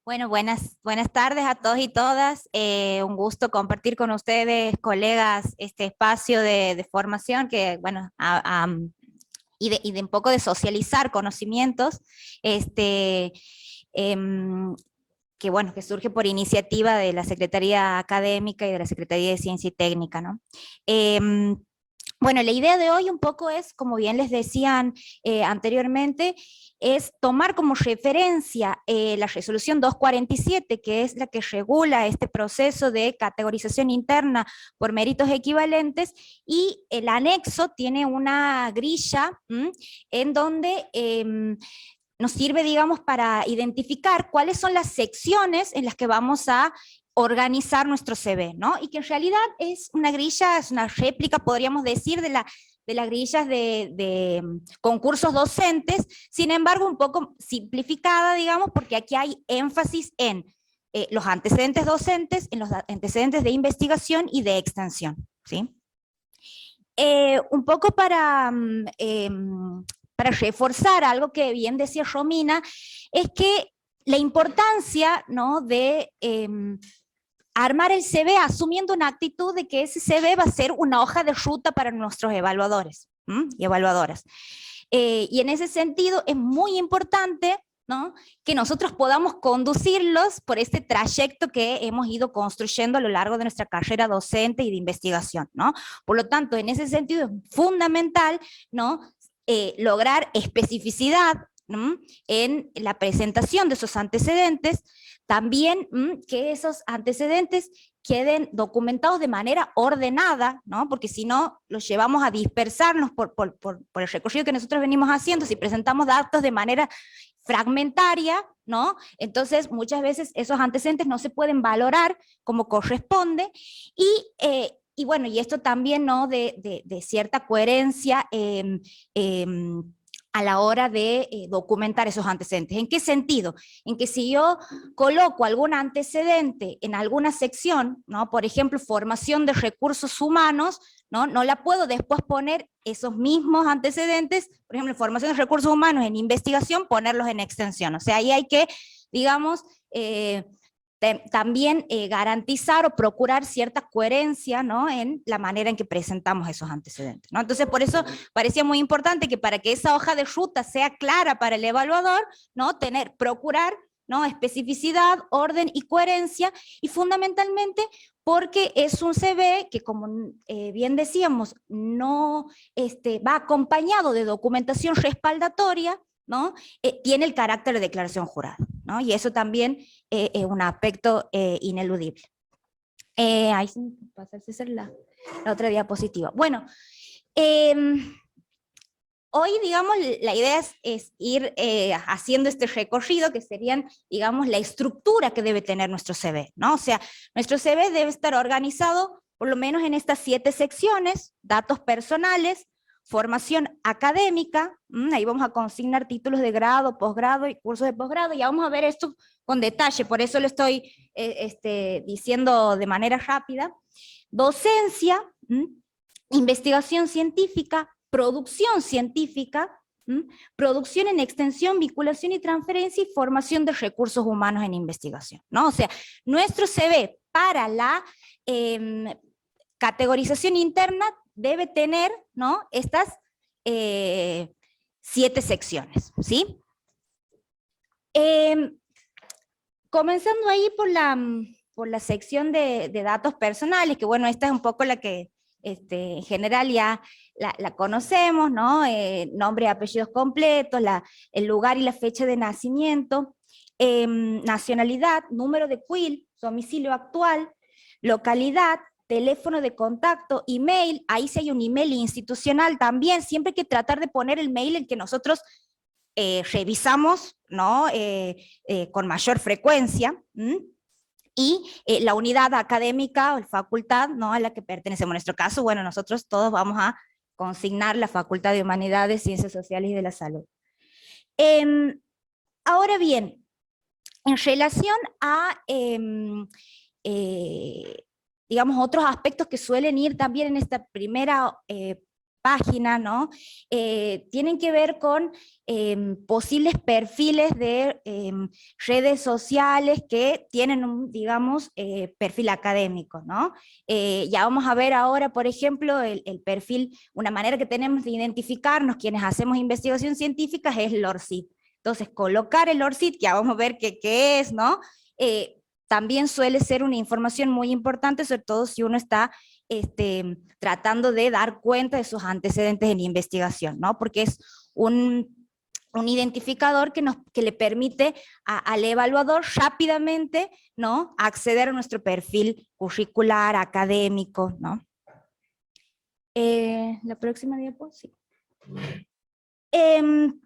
Bueno, buenas tardes a todos y todas. Un gusto compartir con ustedes, colegas, este espacio de formación que, bueno, y de un poco de socializar conocimientos, este, em, que, bueno, que surge por iniciativa de la Secretaría Académica y de la Secretaría de Ciencia y Técnica, ¿no? Em, bueno, la idea de hoy un poco es, como bien les decían anteriormente, es tomar como referencia la resolución 247, que es la que regula este proceso de categorización interna por méritos equivalentes, y el anexo tiene una grilla en donde nos sirve, digamos, para identificar cuáles son las secciones en las que vamos a organizar nuestro CV, ¿no? Y que en realidad es una grilla, es una réplica, podríamos decir, de las grillas de concursos docentes, sin embargo, un poco simplificada, digamos, porque aquí hay énfasis en los antecedentes docentes, en los antecedentes de investigación y de extensión, ¿sí? Un poco para reforzar algo que bien decía Romina, es que la importancia, ¿no?, de armar el CV asumiendo una actitud de que ese CV va a ser una hoja de ruta para nuestros evaluadores y evaluadoras. Y en ese sentido es muy importante, ¿no?, que nosotros podamos conducirlos por este trayecto que hemos ido construyendo a lo largo de nuestra carrera docente y de investigación, ¿no? Por lo tanto, en ese sentido es fundamental, ¿no?, lograr especificidad en la presentación de esos antecedentes, también que esos antecedentes queden documentados de manera ordenada, ¿no? Porque si no, los llevamos a dispersarnos por el recorrido que nosotros venimos haciendo. Si presentamos datos de manera fragmentaria, ¿no? Entonces, muchas veces esos antecedentes no se pueden valorar como corresponde, y bueno, y esto también, ¿no?, de cierta coherencia a la hora de documentar esos antecedentes. ¿En qué sentido? En que si yo coloco algún antecedente en alguna sección, ¿no?, por ejemplo, formación de recursos humanos, ¿no?, no la puedo después poner esos mismos antecedentes, por ejemplo, en formación de recursos humanos, en investigación, ponerlos en extensión. O sea, ahí hay que, digamos, también garantizar o procurar cierta coherencia, ¿no?, en la manera en que presentamos esos antecedentes, ¿no? Entonces, por eso parecía muy importante que para que esa hoja de ruta sea clara para el evaluador, ¿no?, procurar, ¿no?, especificidad, orden y coherencia, y fundamentalmente porque es un CV que, como bien decíamos, no va acompañado de documentación respaldatoria, ¿no? Tiene el carácter de declaración jurada, ¿no? Y eso también es un aspecto ineludible. Ahí sí, pasarse a hacer la otra diapositiva. Bueno, eh, hoy, digamos, la idea es ir haciendo este recorrido que serían, digamos, la estructura que debe tener nuestro CV, ¿no? O sea, nuestro CV debe estar organizado por lo menos en estas 7 secciones: datos personales, formación académica, ahí vamos a consignar títulos de grado, posgrado y cursos de posgrado, y ya vamos a ver esto con detalle, por eso lo estoy diciendo de manera rápida. Docencia, investigación científica, producción científica, producción en extensión, vinculación y transferencia, y formación de recursos humanos en investigación, ¿no? O sea, nuestro CV para la categorización interna debe tener, ¿no?, estas 7 secciones, ¿sí? Comenzando ahí por la sección de datos personales, que bueno, esta es un poco la que en general ya la conocemos, ¿no? Nombre y apellidos completos, el lugar y la fecha de nacimiento, nacionalidad, número de CUIL, domicilio actual, localidad, teléfono de contacto, email. Ahí sí hay un email institucional también. Siempre hay que tratar de poner el mail en que nosotros revisamos, ¿no?, con mayor frecuencia, y la unidad académica o facultad, ¿no?, a la que pertenecemos. En nuestro caso, bueno, nosotros todos vamos a consignar la Facultad de Humanidades, Ciencias Sociales y de la Salud. Ahora bien, en relación a, digamos, otros aspectos que suelen ir también en esta primera página, ¿no? Tienen que ver con posibles perfiles de redes sociales que tienen un, digamos, perfil académico, ¿no? Ya vamos a ver ahora, por ejemplo, el perfil, una manera que tenemos de identificarnos quienes hacemos investigación científica es el ORCID. Entonces, colocar el ORCID, ya vamos a ver qué es, ¿no? También suele ser una información muy importante, sobre todo si uno está tratando de dar cuenta de sus antecedentes en investigación, ¿no? Porque es un identificador que le permite al evaluador rápidamente, ¿no?, acceder a nuestro perfil curricular, académico, ¿no? La próxima diapo, sí.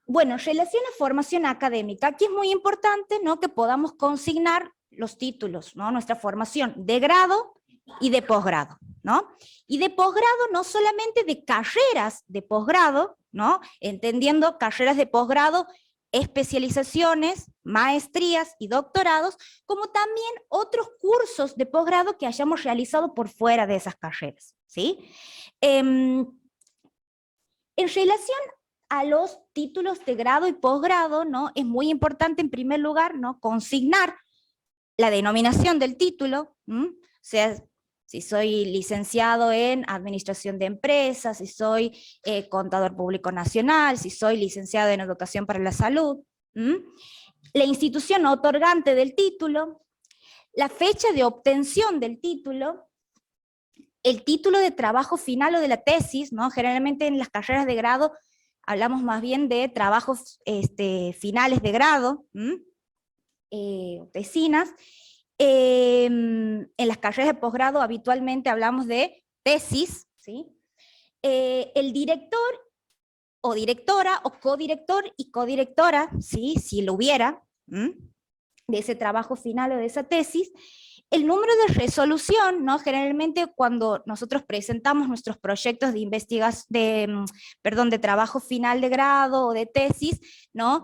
Bueno, relación a formación académica. Aquí es muy importante, ¿no?, que podamos consignar los títulos, ¿no?, nuestra formación de grado y de posgrado, ¿no? Y de posgrado no solamente de carreras de posgrado, ¿no?, entendiendo carreras de posgrado, especializaciones, maestrías y doctorados, como también otros cursos de posgrado que hayamos realizado por fuera de esas carreras, ¿sí? En relación a los títulos de grado y posgrado, ¿no?, es muy importante en primer lugar, ¿no?, consignar la denominación del título, o sea, si soy licenciado en Administración de Empresas, si soy Contador Público Nacional, si soy licenciado en Educación para la Salud, la institución otorgante del título, la fecha de obtención del título, el título de trabajo final o de la tesis, ¿no? Generalmente en las carreras de grado hablamos más bien de trabajos finales de grado, tesinas. En las carreras de posgrado habitualmente hablamos de tesis, ¿sí? El director o directora o codirector y codirectora, ¿sí?, si lo hubiera, de ese trabajo final o de esa tesis. El número de resolución, ¿no? Generalmente cuando nosotros presentamos nuestros proyectos de investigación, de trabajo final de grado o de tesis, ¿no?,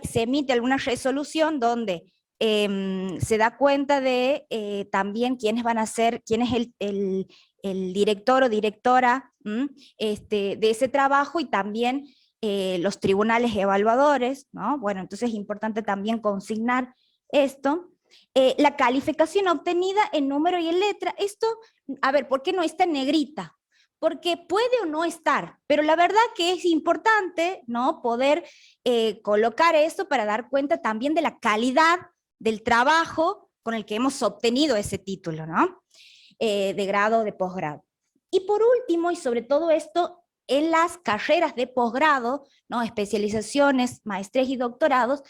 se emite alguna resolución donde se da cuenta de también quiénes van a ser, quién es el director o directora de ese trabajo, y también los tribunales evaluadores, ¿no? Bueno, entonces es importante también consignar esto. La calificación obtenida en número y en letra. Esto, a ver, ¿por qué no está en negrita? Porque puede o no estar, pero la verdad que es importante, ¿no?, poder colocar esto para dar cuenta también de la calidad del trabajo con el que hemos obtenido ese título, ¿no?, de grado o de posgrado. Y por último, y sobre todo esto, en las carreras de posgrado, ¿no?, especializaciones, maestrías y doctorados,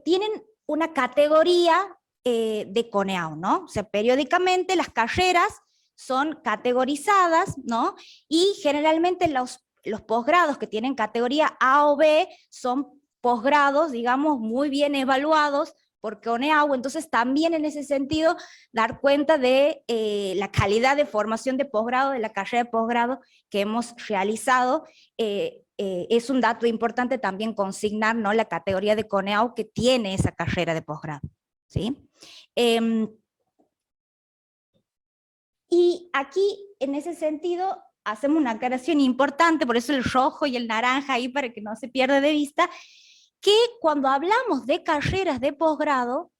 tienen una categoría de CONEAU, ¿no? O sea, periódicamente las carreras son categorizadas, ¿no? Y generalmente los posgrados que tienen categoría A o B son posgrados, digamos, muy bien evaluados por CONEAU. Entonces también en ese sentido dar cuenta de la calidad de formación de posgrado, de la carrera de posgrado que hemos realizado. Es un dato importante también consignar, ¿no?, la categoría de CONEAU que tiene esa carrera de posgrado, ¿sí? Y aquí, en ese sentido, hacemos una aclaración importante, por eso el rojo y el naranja ahí para que no se pierda de vista, que cuando hablamos de carreras de posgrado,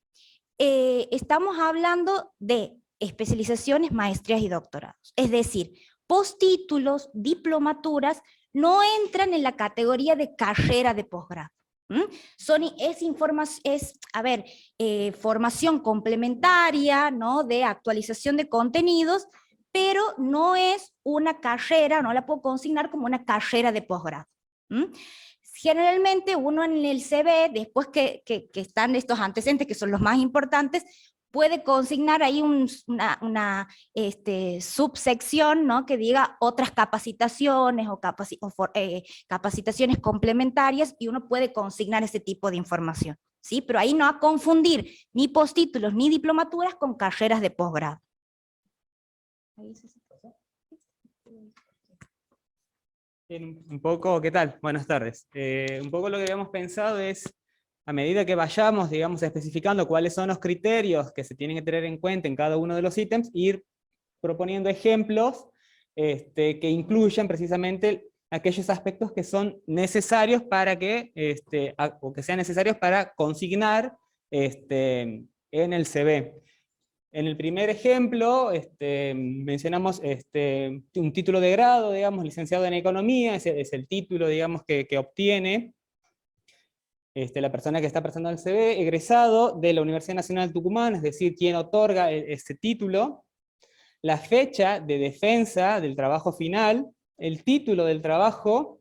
estamos hablando de especializaciones, maestrías y doctorados. Es decir, postítulos, diplomaturas, no entran en la categoría de carrera de posgrado. Formación complementaria, ¿no?, de actualización de contenidos, pero no es una carrera, no la puedo consignar como una carrera de posgrado. Generalmente uno en el CV, después que están estos antecedentes, que son los más importantes, puede consignar ahí una subsección, ¿no?, que diga otras capacitaciones o capacitaciones complementarias, y uno puede consignar ese tipo de información, ¿sí? Pero ahí no a confundir ni postítulos ni diplomaturas con carreras de posgrado. Bien, un poco, ¿qué tal? Buenas tardes. Un poco lo que habíamos pensado es, a medida que vayamos, digamos, especificando cuáles son los criterios que se tienen que tener en cuenta en cada uno de los ítems, ir proponiendo ejemplos que incluyan precisamente aquellos aspectos que son necesarios para que, o que sean necesarios para consignar en el CV. En el primer ejemplo, mencionamos un título de grado, digamos, licenciado en Economía, es el título, digamos, que obtiene la persona que está presentando el CV, egresado de la Universidad Nacional de Tucumán, es decir, quien otorga este título, la fecha de defensa del trabajo final, el título del trabajo,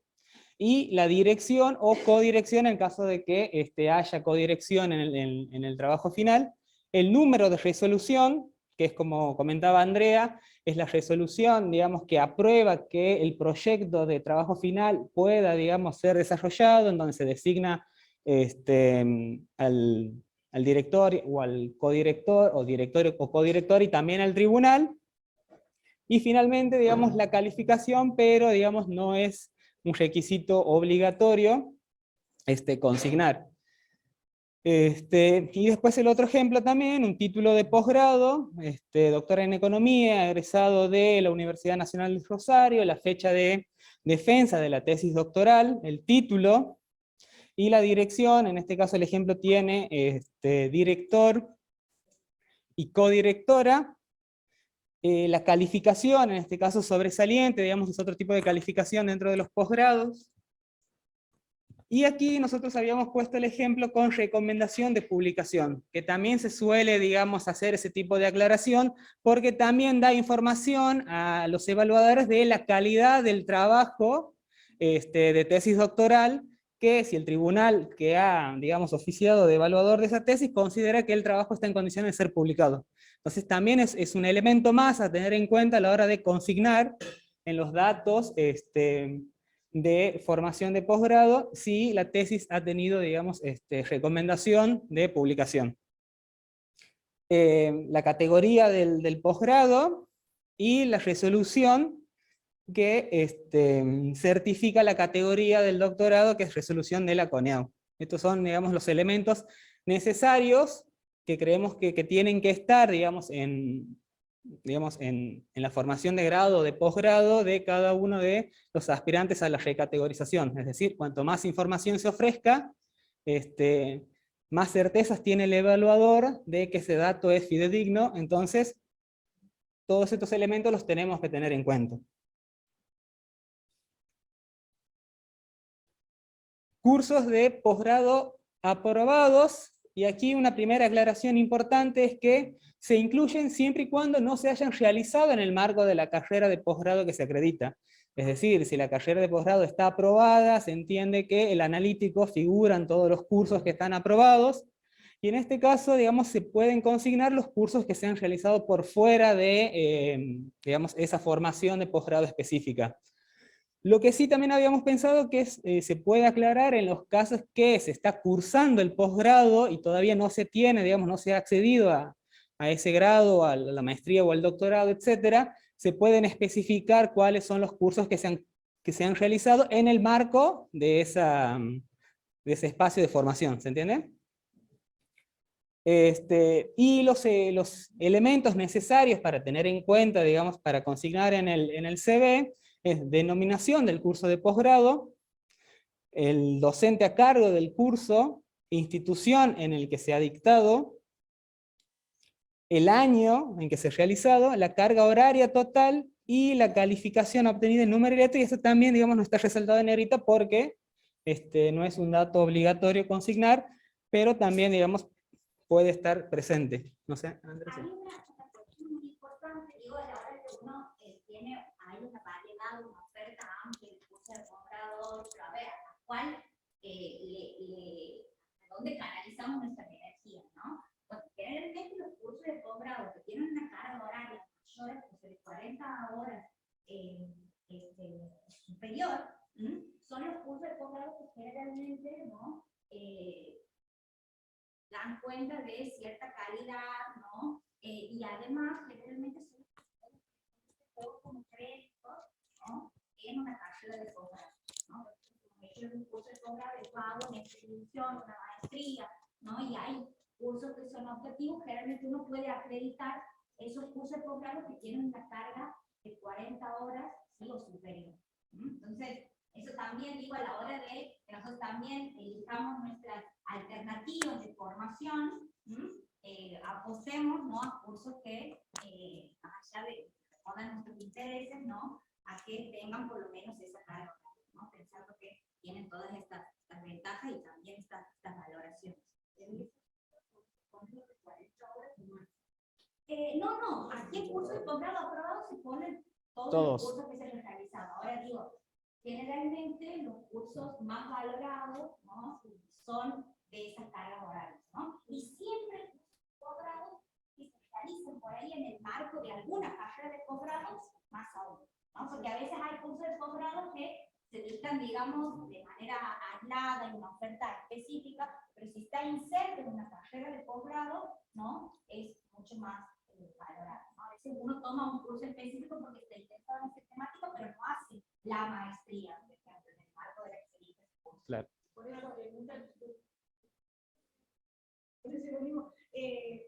y la dirección o codirección en caso de que haya codirección en el trabajo final, el número de resolución, que es como comentaba Andrea, es la resolución, digamos, que aprueba que el proyecto de trabajo final pueda, digamos, ser desarrollado, en donde se designa al director o al codirector, o director o codirector, y también al tribunal. Y finalmente, digamos, la calificación, pero, digamos, no es un requisito obligatorio consignar. Y después el otro ejemplo también, un título de posgrado, doctor en Economía, egresado de la Universidad Nacional de Rosario, la fecha de defensa de la tesis doctoral, el título, y la dirección. En este caso el ejemplo tiene director y codirectora. La calificación, en este caso sobresaliente, digamos, es otro tipo de calificación dentro de los posgrados. Y aquí nosotros habíamos puesto el ejemplo con recomendación de publicación, que también se suele, digamos, hacer ese tipo de aclaración, porque también da información a los evaluadores de la calidad del trabajo de tesis doctoral, que si el tribunal que ha, digamos, oficiado de evaluador de esa tesis considera que el trabajo está en condiciones de ser publicado. Entonces también es un elemento más a tener en cuenta a la hora de consignar en los datos de formación de posgrado, si la tesis ha tenido, digamos, recomendación de publicación. La categoría del posgrado y la resolución que certifica la categoría del doctorado, que es resolución de la CONEAU. Estos son, digamos, los elementos necesarios que creemos que tienen que estar, digamos, en la formación de grado o de posgrado de cada uno de los aspirantes a la recategorización. Es decir, cuanto más información se ofrezca, más certezas tiene el evaluador de que ese dato es fidedigno. Entonces, todos estos elementos los tenemos que tener en cuenta. Cursos de posgrado aprobados, y aquí una primera aclaración importante es que se incluyen siempre y cuando no se hayan realizado en el marco de la carrera de posgrado que se acredita. Es decir, si la carrera de posgrado está aprobada, se entiende que el analítico figura en todos los cursos que están aprobados, y en este caso, digamos, se pueden consignar los cursos que se han realizado por fuera de, digamos, esa formación de posgrado específica. Lo que sí también habíamos pensado que se puede aclarar en los casos que se está cursando el posgrado y todavía no se tiene, digamos, no se ha accedido a ese grado, a la maestría o al doctorado, etcétera, se pueden especificar cuáles son los cursos que se han realizado en el marco de ese espacio de formación, ¿se entiende? Y los elementos necesarios para tener en cuenta, digamos, para consignar en el CV, es denominación del curso de posgrado, el docente a cargo del curso, institución en el que se ha dictado, el año en que se ha realizado, la carga horaria total y la calificación obtenida en número y letra, y eso también, digamos, no está resaltado en negrita porque no es un dato obligatorio consignar, pero también, digamos, puede estar presente. No sé, Andrés. Hay una cuestión muy importante, digo, a la hora que uno hay una variedad, una oferta amplia de cursos de posgrado, a ver, a cuál, a dónde canalizamos nuestra energía, ¿no? Pues generalmente los cursos de posgrado que tienen una carga horaria mayor de 40 horas superior, son los cursos de posgrado que generalmente, ¿no? Dan cuenta de cierta calidad, ¿no? Y además, generalmente son como créditos, ¿no? En una carrera de posgrado, ¿no? Yo en un curso de posgrado yo hago una institución, una maestría, ¿no? Y hay cursos que son objetivos, generalmente uno puede acreditar esos cursos de posgrado que tienen una carga de 40 horas, sí, o superior. Entonces, eso también digo a la hora de que nosotros también elijamos nuestras alternativas de formación, apostemos, ¿no?, a cursos que, más allá de que respondan nuestros intereses, ¿no?, a que tengan por lo menos esa carga, ¿no?, pensando que tienen todas estas ventajas y también estas valoraciones. No, aquí el curso de posgrado aprobado se ponen todos los cursos que se han realizado. Ahora digo, generalmente los cursos más valorados, ¿no?, son de esas cargas horarias, ¿no? Y siempre los posgrados que se realizan por ahí en el marco de alguna carrera de posgrado, más aún, ¿no? Porque a veces hay cursos de posgrado que se dictan, digamos, de manera aislada, en una oferta específica, pero si está inserto en una carrera de posgrado, ¿no?, es mucho más valorado, ¿no? A veces uno toma un curso específico porque está interesado en ese temático, pero no hace la maestría, por ejemplo, en el marco de la excelencia. Claro. Por eso lo mismo.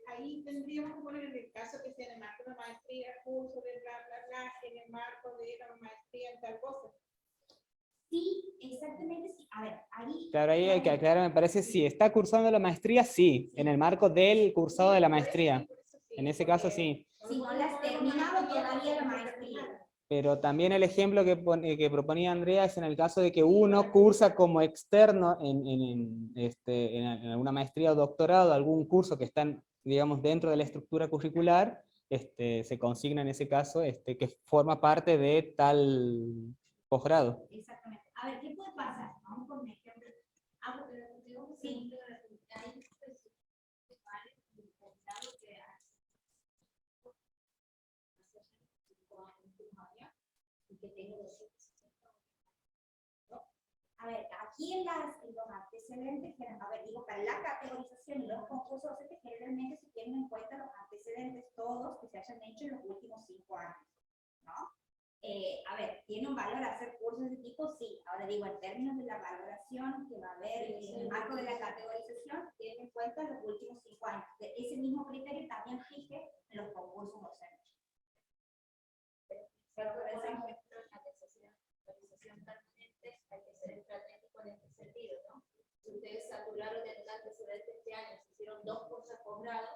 Ahí tendríamos que poner, en el caso que sea en el marco de la maestría, curso de bla, bla, bla, en el marco de la maestría en tal cosa. Sí, exactamente, sí. A ver, ahí... Claro, ahí hay que aclarar, me parece, si está cursando la maestría, sí, en el marco del cursado de la maestría. En ese caso, sí. Si no la has terminado todavía la maestría. Pero también el ejemplo que proponía Andrea es en el caso de que uno cursa como externo en alguna maestría o doctorado, algún curso que están, digamos, dentro de la estructura curricular, se consigna en ese caso que forma parte de tal posgrado. Exactamente. A ver, ¿qué puede pasar? Vamos con un ejemplo. Sí. A ver, aquí en los antecedentes, a ver, digo, para la categorización y los concursos docentes, generalmente se tienen en cuenta los antecedentes todos que se hayan hecho en los últimos 5 años, ¿no? A ver, ¿tiene un valor hacer cursos de este tipo? Sí. Ahora digo, en términos de la valoración que va a haber en el marco de la categorización, tienen en cuenta los últimos 5 años. Ese mismo criterio también rige en los concursos docentes. Pero por ejemplo, la actualización permanente hay que ser estratégico en este sentido, ¿no? Si ustedes saturaron en un antecedente este año, se hicieron 2 cursos de posgrado,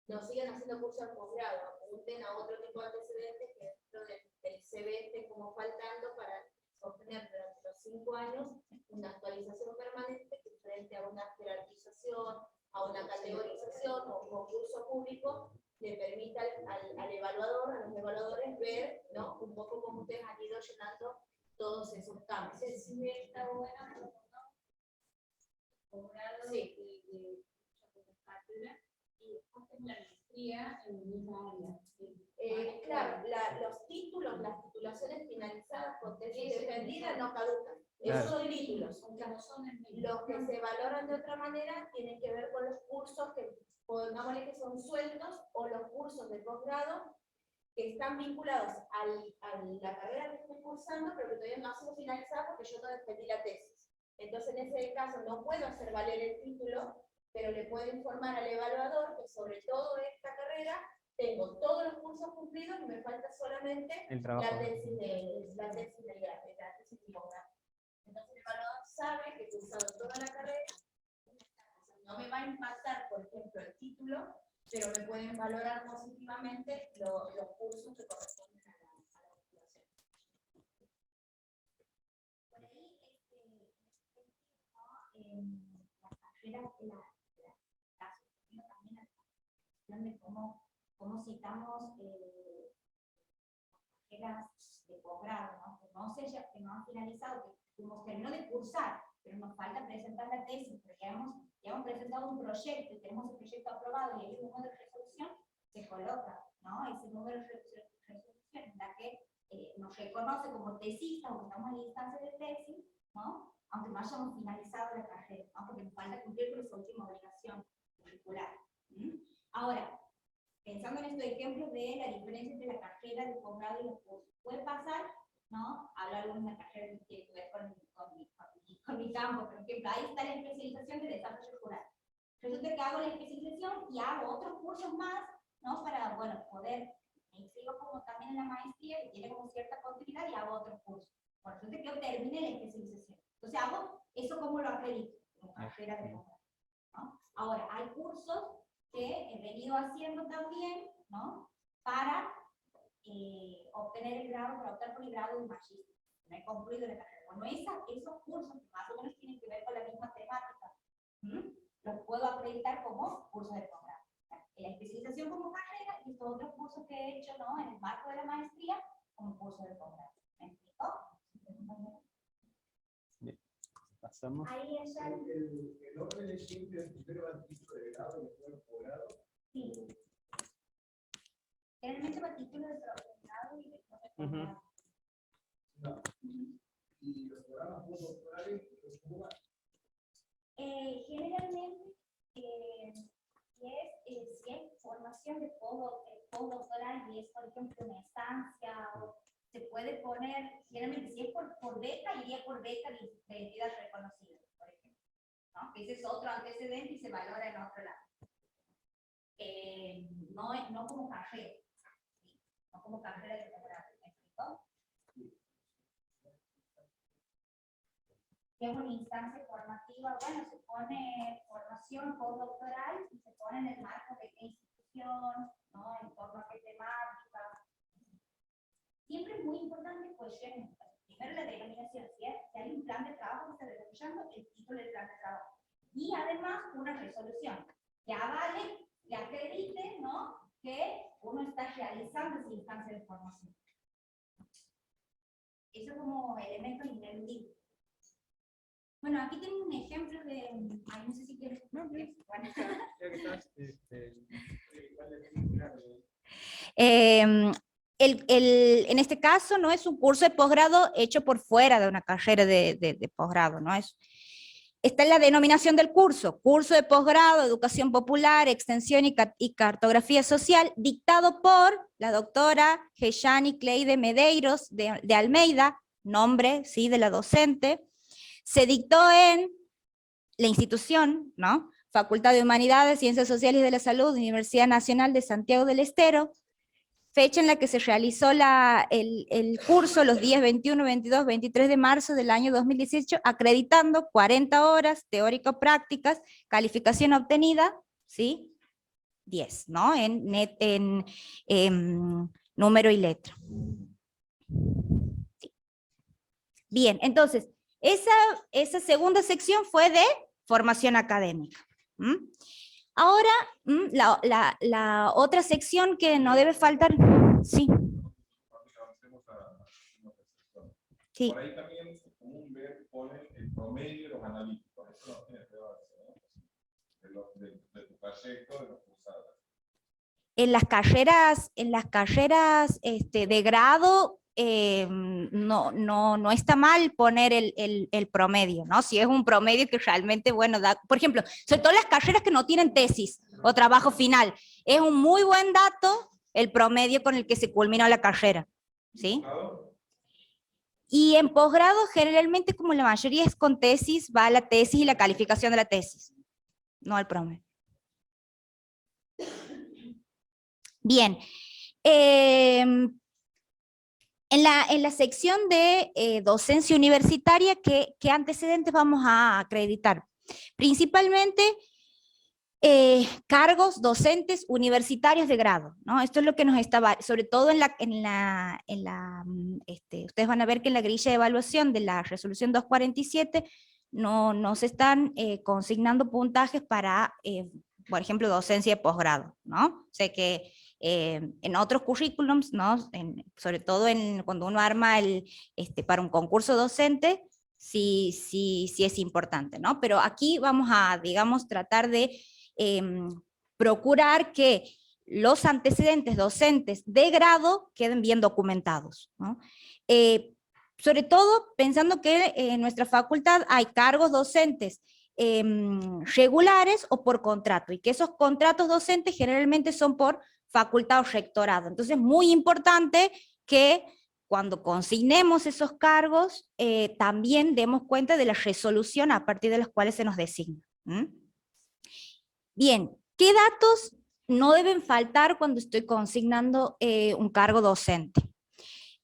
no sigan haciendo cursos de posgrado, apunten a otro tipo de antecedentes que dentro del CV estén como faltando para obtener durante los 5 años una actualización permanente que frente a una jerarquización, a una categorización o un concurso público le permita al evaluador, a los evaluadores ver, ¿no?, un poco cómo ustedes han ido llenando todos esos cambios. Sí, está buena, ¿no? Posgrado Sí. de cátedra y después tengo la maestría en el mismo área. Claro, los títulos, las titulaciones finalizadas con tesis defendida no caducan. Esos son títulos. Los que se valoran de otra manera tienen que ver con los cursos que, pongámosle que son sueldos, o los cursos de posgrado que están vinculados a la carrera que estoy cursando, pero que todavía no ha sido finalizada porque yo no defendí la tesis. Entonces, en ese caso, no puedo hacer valer el título, pero le puedo informar al evaluador que sobre todo esta carrera tengo todos los cursos cumplidos y me falta solamente la tesis de posgrado. Entonces, el evaluador sabe que he cursado toda la carrera, no me va a impactar, por ejemplo, el título, pero me pueden valorar positivamente los cursos que corresponden a la titulación. Por ahí, las carreras de la también de cómo citamos carreras de posgrado, ¿no? Que no han finalizado, que hemos terminado de cursar, pero nos falta presentar la tesis, porque ya hemos presentado un proyecto y tenemos el proyecto aprobado y hay un número de resolución, se coloca, ¿no?, ese número de resolución en la que nos reconoce como tesistas o que estamos en la instancia de tesis, ¿no?, aunque no hayamos finalizado la carrera, ¿no?, porque nos falta cumplir con esa última obligación curricular. Ahora, pensando en estos ejemplos de la diferencia entre la carrera de posgrado y los cursos, puede pasar, ¿no?, hablar de una carrera que tiene que ver con mi campo, por ejemplo, ahí está la especialización de desarrollo rural. Resulta que hago la especialización y hago otros cursos más, ¿no?, para, bueno, poder me inscribo como también en la maestría, que tiene como cierta continuidad, y hago otros cursos. Por eso es que yo termine la especialización. Entonces hago eso como lo acredito, como carrera de posgrado, ¿no? Ahora, hay cursos que he venido haciendo también, ¿no? Para obtener el grado, para optar por el grado de magíster. No he concluido la carrera. Bueno, esos cursos que más o menos tienen que ver con la misma temática, los puedo acreditar como cursos de posgrado. La especialización como carrera y estos otros cursos que he hecho, ¿no? En el marco de la maestría como curso de posgrado. ¿Me explico? Bien. Pasamos. Ahí ella... ¿El orden es simple, el primero va al título de grado, después al posgrado? Sí. Generalmente va al título de posgrado y después de posgrado. No. ¿Y los programas postdoctorales cómo van? Generalmente, si es formación de postdoctoral y es, por ejemplo, una estancia, o se puede poner, generalmente si es por beca, iría por beca de entidad reconocida, por ejemplo, ¿no? Ese es otro antecedente y se valora en otro lado. No como carrera, ¿sí? No como carrera de posgrado, ¿me explico? Que es una instancia formativa, bueno, se pone formación postdoctoral y se pone en el marco de qué institución, ¿no? En torno a qué temática. Siempre es muy importante, pues, primero la denominación, si hay un plan de trabajo que se está desarrollando, el título del plan de trabajo. Y además una resolución que avale, que acredite, ¿no? Que uno está realizando esa instancia de formación. Eso como elemento ineludible. Bueno, aquí tengo un ejemplo de... Ay, no sé si quieres... No, bueno. En este caso no es un curso de posgrado hecho por fuera de una carrera de posgrado, ¿no? Está en la denominación del curso, curso de posgrado, educación popular, extensión y cartografía social, dictado por la doctora Heyani Cleide Medeiros de Almeida, nombre, sí, de la docente. Se dictó en la institución, ¿no? Facultad de Humanidades, Ciencias Sociales y de la Salud, Universidad Nacional de Santiago del Estero, fecha en la que se realizó el curso los días 21, 22, 23 de marzo del año 2018, acreditando 40 horas teórico-prácticas, calificación obtenida, ¿sí? 10, ¿no? En número y letra. Sí. Bien, entonces, esa segunda sección fue de formación académica. Ahora, la otra sección que no debe faltar, sí. Sí. Por ahí también es común ver, ponen el promedio de los analíticos. Eso no tiene que ver, ¿no? De tu trayecto, de los cursados. En las carreras de grado, no está mal poner el promedio, ¿no? Si es un promedio que realmente, bueno, da, por ejemplo, sobre todo las carreras que no tienen tesis o trabajo final, es un muy buen dato el promedio con el que se culminó la carrera, ¿sí? Y en posgrado, generalmente, como la mayoría es con tesis, va la tesis y la calificación de la tesis, no el promedio. Bien. En la sección de docencia universitaria, ¿qué antecedentes vamos a acreditar? Principalmente cargos docentes universitarios de grado, ¿no? Esto es lo que nos está, sobre todo ustedes van a ver que en la grilla de evaluación de la resolución 247 no se están consignando puntajes para, por ejemplo, docencia de posgrado, ¿no? O sea que en otros currículums, ¿no? Sobre todo cuando uno arma para un concurso docente, sí es importante, ¿no? Pero aquí vamos a, digamos, tratar de procurar que los antecedentes docentes de grado queden bien documentados, ¿no? Sobre todo pensando que en nuestra facultad hay cargos docentes regulares o por contrato, y que esos contratos docentes generalmente son por facultad o rectorado. Entonces es muy importante que cuando consignemos esos cargos también demos cuenta de la resolución a partir de las cuales se nos designa. Bien, ¿qué datos no deben faltar cuando estoy consignando un cargo docente.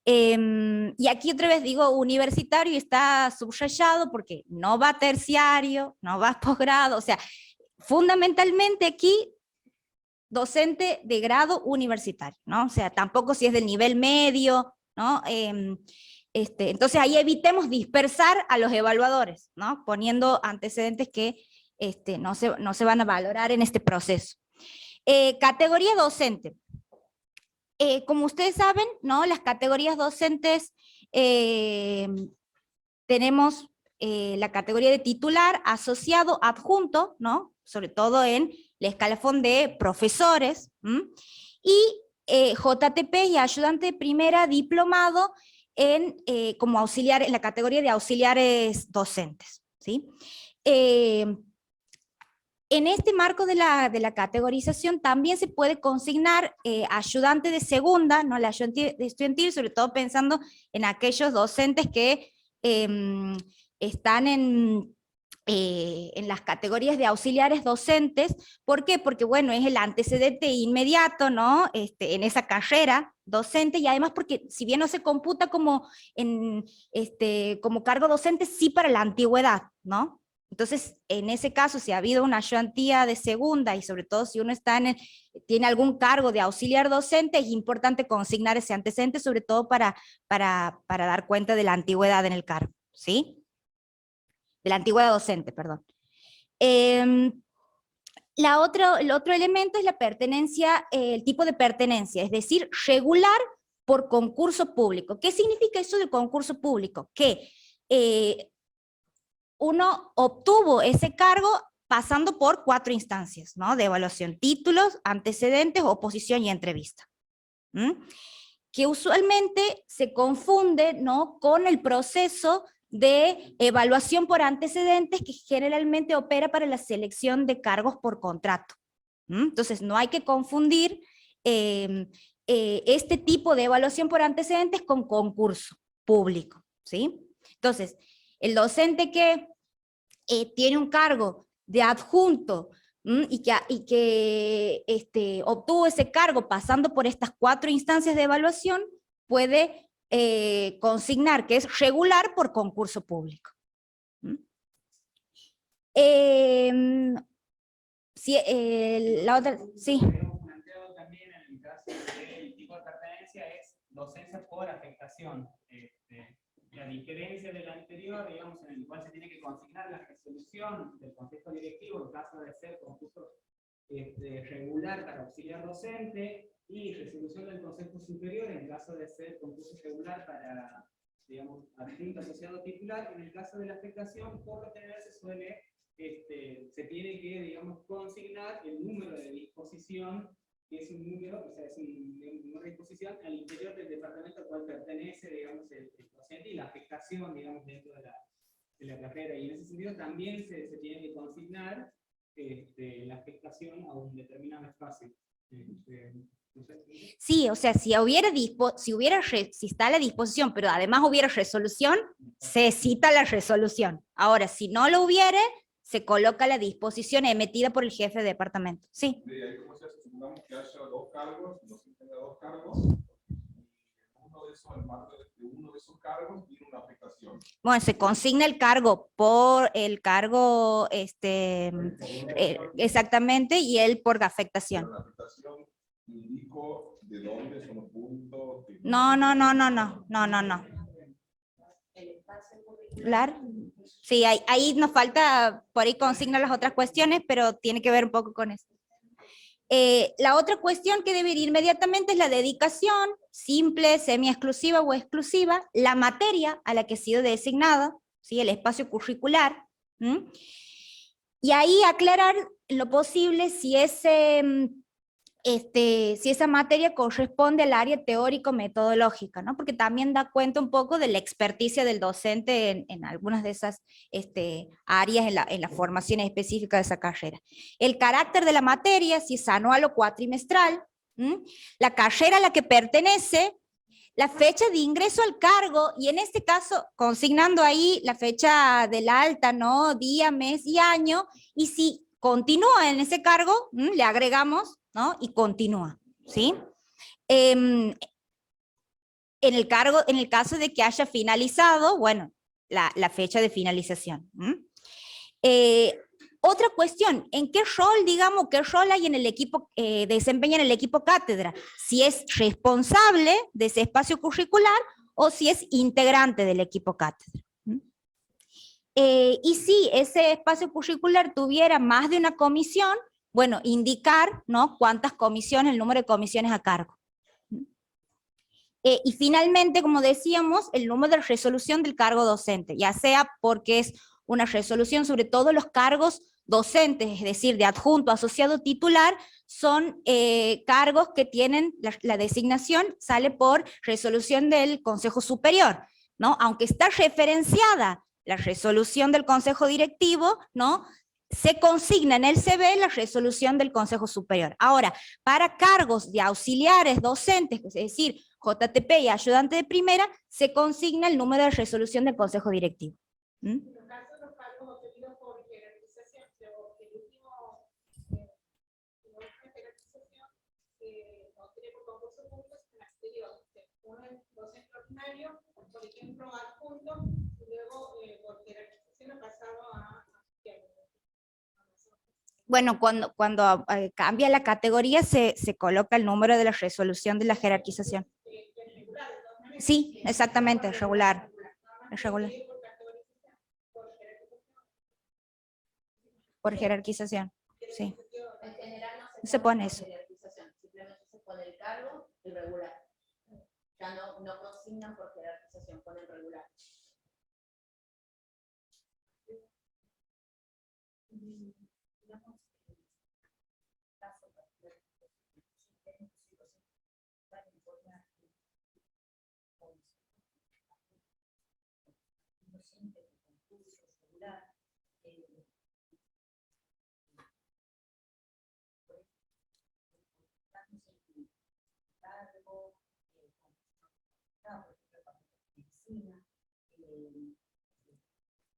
Y aquí otra vez digo universitario y está subrayado porque no va a terciario, no va a posgrado, o sea, fundamentalmente aquí docente de grado universitario, ¿no? O sea, tampoco si es del nivel medio, ¿no? Entonces ahí evitemos dispersar a los evaluadores, ¿no? Poniendo antecedentes que no se van a valorar en este proceso. Categoría docente. Como ustedes saben, ¿no? Las categorías docentes tenemos la categoría de titular, asociado, adjunto, ¿no? Sobre todo en el escalafón de profesores, y JTP y ayudante de primera diplomado como auxiliar, en la categoría de auxiliares docentes, ¿sí? En este marco de la categorización también se puede consignar ayudante de segunda, ¿no? La ayudante estudiantil, sobre todo pensando en aquellos docentes que están en las categorías de auxiliares docentes. ¿Por qué? Porque bueno, es el antecedente inmediato, ¿no? En esa carrera docente, y además porque si bien no se computa como cargo docente, sí para la antigüedad, ¿no? Entonces, en ese caso, si ha habido una ayudantía de segunda, y sobre todo si uno tiene algún cargo de auxiliar docente, es importante consignar ese antecedente, sobre todo para dar cuenta de la antigüedad en el cargo, ¿sí? De la antigüedad docente, perdón. El otro elemento es la pertenencia, el tipo de pertenencia, es decir, regular por concurso público. ¿Qué significa eso de concurso público? Que uno obtuvo ese cargo pasando por 4 instancias, ¿no? De evaluación: títulos, antecedentes, oposición y entrevista. Que usualmente se confunde, ¿no? Con el proceso de evaluación por antecedentes que generalmente opera para la selección de cargos por contrato. Entonces no hay que confundir este tipo de evaluación por antecedentes con concurso público, ¿sí? Entonces, el docente que tiene un cargo de adjunto y que obtuvo ese cargo pasando por estas 4 instancias de evaluación, puede consignar que es regular por concurso público. La otra, sí. Planteado también en el caso del tipo de pertenencia es docencia por afectación. La diferencia del anterior, digamos, en el cual se tiene que consignar la resolución del consejo directivo en caso de ser concurso regular para auxiliar docente, y resolución del consejo superior en caso de ser concurso regular para, digamos, adjunto asociado titular. En el caso de la afectación, por lo general se tiene que, digamos, consignar el número de disposición, que es un número, o sea, es un número de disposición al interior del departamento al cual pertenece, digamos, el docente, y la afectación, digamos, dentro de la carrera. Y en ese sentido también se tiene que consignar la afectación a un determinado espacio. Sí, o sea, si está la disposición, pero además hubiera resolución, se cita la resolución. Ahora, si no lo hubiere, se coloca la disposición emitida por el jefe de departamento. Sí. De ahí, ¿cómo se hace? Supongamos que haya 2 cargos, no se tenga 2 cargos, uno de esos, al marco de uno de esos cargos, tiene una afectación. Bueno, se consigna el cargo por el cargo, exactamente, y él por afectación. Pero la afectación indico de dónde son los puntos. No. Claro. Sí, ahí nos falta por ahí consignar las otras cuestiones, pero tiene que ver un poco con eso. La otra cuestión que debe ir inmediatamente es la dedicación, simple, semi-exclusiva o exclusiva, la materia a la que ha sido designada, ¿sí? El espacio curricular. Y ahí aclarar en lo posible si esa materia corresponde al área teórico-metodológica, ¿no? Porque también da cuenta un poco de la experticia del docente en algunas de esas áreas en la formación específica de esa carrera. El carácter de la materia, si es anual o cuatrimestral, la carrera a la que pertenece, la fecha de ingreso al cargo, y en este caso consignando ahí la fecha del alta, ¿no? Día, mes y año, y si continúa en ese cargo, le agregamos ¿no? Y continúa, ¿sí? En el caso de que haya finalizado, bueno, la fecha de finalización. Otra cuestión, ¿en qué rol, digamos, qué rol hay en el equipo, desempeña en el equipo cátedra? Si es responsable de ese espacio curricular o si es integrante del equipo cátedra. Y si ese espacio curricular tuviera más de una comisión, bueno, indicar, ¿no?, cuántas comisiones, el número de comisiones a cargo. Y finalmente, como decíamos, el número de resolución del cargo docente, ya sea porque es una resolución sobre todos los cargos docentes, es decir, de adjunto, asociado, titular, son cargos que tienen, la designación sale por resolución del Consejo Superior, ¿no? Aunque está referenciada la resolución del Consejo Directivo, ¿no?, se consigna en el CV la resolución del Consejo Superior. Ahora, para cargos de auxiliares docentes, es decir, JTP y ayudante de primera, se consigna el número de resolución del Consejo Directivo. En los casos de los cargos obtenidos por jerarquización, el último jerarquización no tiene por concurso público en el exterior. Uno es docente ordinario, por ejemplo, adjunto, y luego por jerarquización ha pasado a bueno, cuando cambia la categoría se coloca el número de la resolución de la jerarquización. Sí, exactamente, regular. Es regular. Por jerarquización, sí. En general no se pone eso. Jerarquización, simplemente se pone el cargo irregular. Ya no consignan por jerarquización, ponen regular.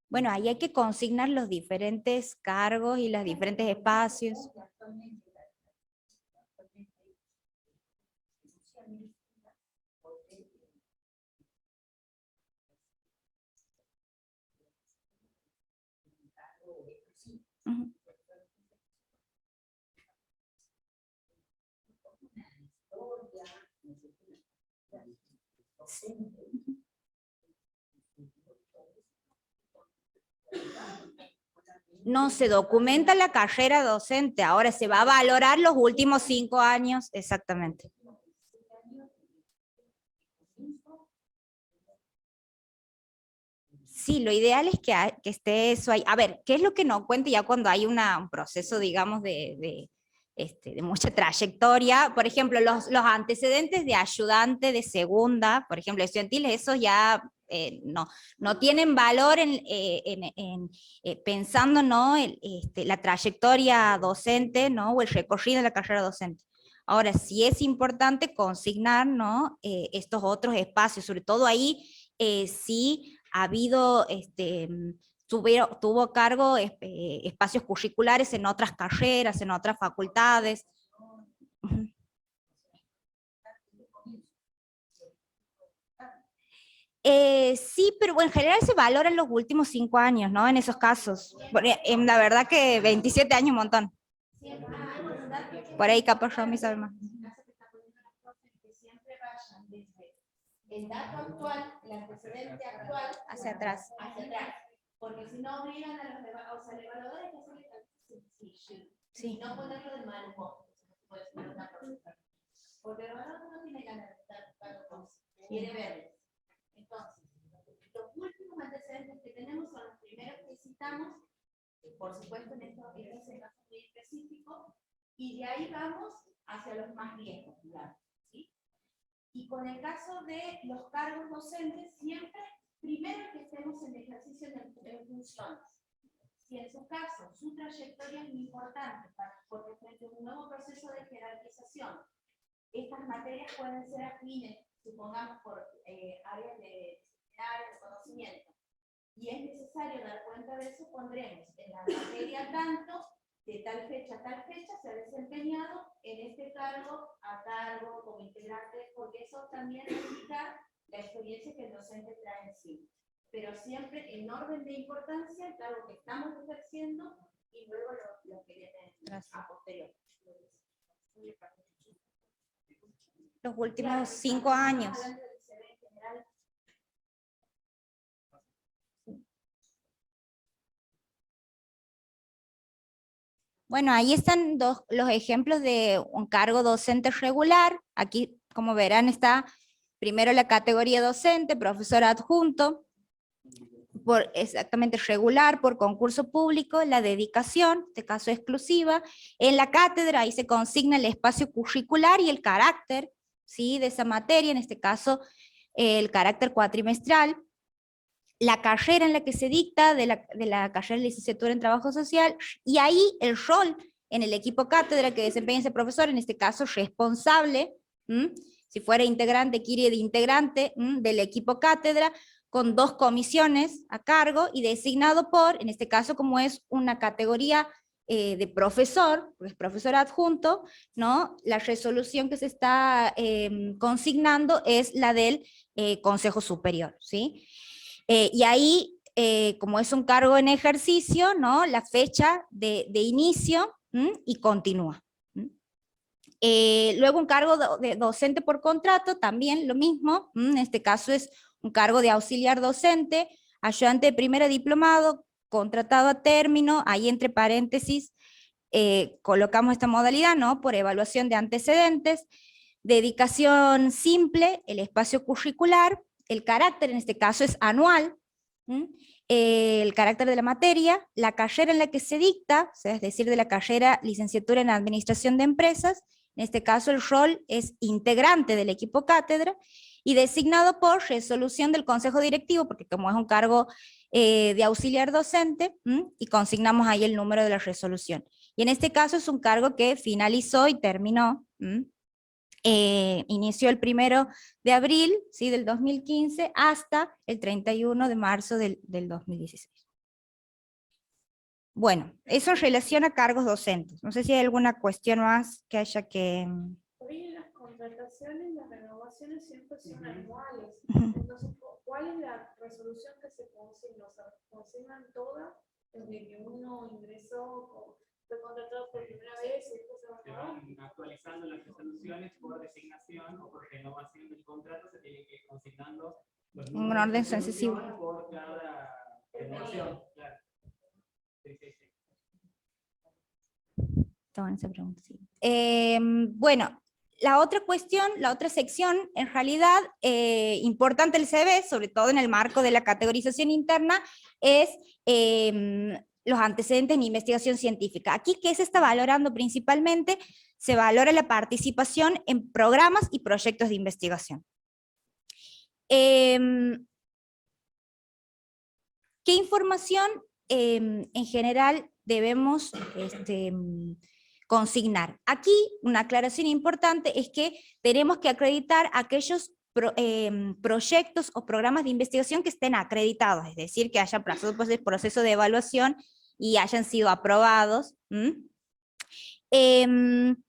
Bueno, ahí hay que consignar los diferentes cargos y los diferentes espacios. Uh-huh. No se documenta la carrera docente, ahora se va a valorar los últimos 5 años, exactamente. Sí, lo ideal es que esté eso ahí. A ver, ¿qué es lo que no cuenta ya cuando hay un proceso, digamos, de mucha trayectoria? Por ejemplo, los antecedentes de ayudante de segunda, por ejemplo, estudiantiles, esos ya no tienen valor pensando, ¿no?, la trayectoria docente, ¿no?, o el recorrido de la carrera docente. Ahora, sí es importante consignar, ¿no?, estos otros espacios, sobre todo ahí, sí ha habido, tuvo cargo espacios curriculares en otras carreras, en otras facultades. Sí, pero en general se valoran los últimos 5 años, ¿no? En esos casos. La verdad que 27 años un montón. Por ahí capaz Romy sabe más. El dato actual, el antecedente actual, hacia atrás. Porque si no obligan a los evaluadores que hacer el sí. no ponerlo de mal humor. Porque el evaluador no tiene ganas de estar buscando cosas, quiere verlos. Entonces, los últimos antecedentes que tenemos son los primeros que citamos, por supuesto en este caso muy específico, y de ahí vamos hacia los más viejos, claro. Y con el caso de los cargos docentes, siempre, primero que estemos en ejercicio en funciones. Si en su caso, su trayectoria es muy importante, porque frente a un nuevo proceso de jerarquización, estas materias pueden ser afines, supongamos, por áreas de conocimiento, y es necesario dar cuenta de eso, pondremos en la materia tanto de tal fecha a tal fecha se ha desempeñado en este cargo, a cargo, como integrante, porque eso también indica la experiencia que el docente trae en sí. Pero siempre en orden de importancia, el cargo que estamos ejerciendo y luego lo que viene a posterior. Los últimos 5 años. Bueno, ahí están los ejemplos de un cargo docente regular. Aquí, como verán, está primero la categoría docente, profesor adjunto, por exactamente regular, por concurso público, la dedicación, en este caso exclusiva. En la cátedra ahí se consigna el espacio curricular y el carácter, ¿sí?, de esa materia, en este caso el carácter cuatrimestral. La carrera en la que se dicta, de la carrera de licenciatura en trabajo social, y ahí el rol en el equipo cátedra que desempeña ese profesor, en este caso responsable, si fuera integrante, quiere de integrante del equipo cátedra, con 2 comisiones a cargo y designado por, en este caso como es una categoría de profesor, porque es profesor adjunto, ¿no? La resolución que se está consignando es la del Consejo Superior, ¿sí? Y ahí, como es un cargo en ejercicio, ¿no?, la fecha de inicio y continúa. Luego un cargo de docente por contrato, también lo mismo, en este caso es un cargo de auxiliar docente, ayudante de primero diplomado, contratado a término, ahí entre paréntesis colocamos esta modalidad, ¿no?, por evaluación de antecedentes, dedicación simple, el espacio curricular, el carácter en este caso es anual, el carácter de la materia, la carrera en la que se dicta, o sea, es decir, de la carrera licenciatura en administración de empresas, en este caso el rol es integrante del equipo cátedra, y designado por resolución del consejo directivo, porque como es un cargo de auxiliar docente, y consignamos ahí el número de la resolución. Y en este caso es un cargo que finalizó y terminó, inició el 1 de abril, ¿sí?, del 2015 hasta el 31 de marzo del 2016. Bueno, eso en relación a cargos docentes. No sé si hay alguna cuestión más que haya que... Por ahí en las contrataciones, las renovaciones siempre son anuales. Ujú. Entonces, ¿cuál es la resolución que se consigna? O sea, ¿consignan todas desde que uno ingresó, fue contratado por primera vez y después se va a Se acabar? van actualizando las resoluciones por designación o por renovación del contrato, se tienen que ir consignando los En números orden de sucesivo. resolución por cada renovación. Claro. Sí, sí, sí. Toman esa pregunta, sí. Bueno, la otra cuestión, la otra sección, en realidad, importante el CV, sobre todo en el marco de la categorización interna, es los antecedentes en investigación científica. Aquí, ¿qué se está valorando principalmente? Se valora la participación en programas y proyectos de investigación. ¿Qué información en general debemos consignar? Aquí una aclaración importante es que tenemos que acreditar aquellos proyectos o programas de investigación que estén acreditados, es decir, que hayan pasado por el proceso de evaluación y hayan sido aprobados. En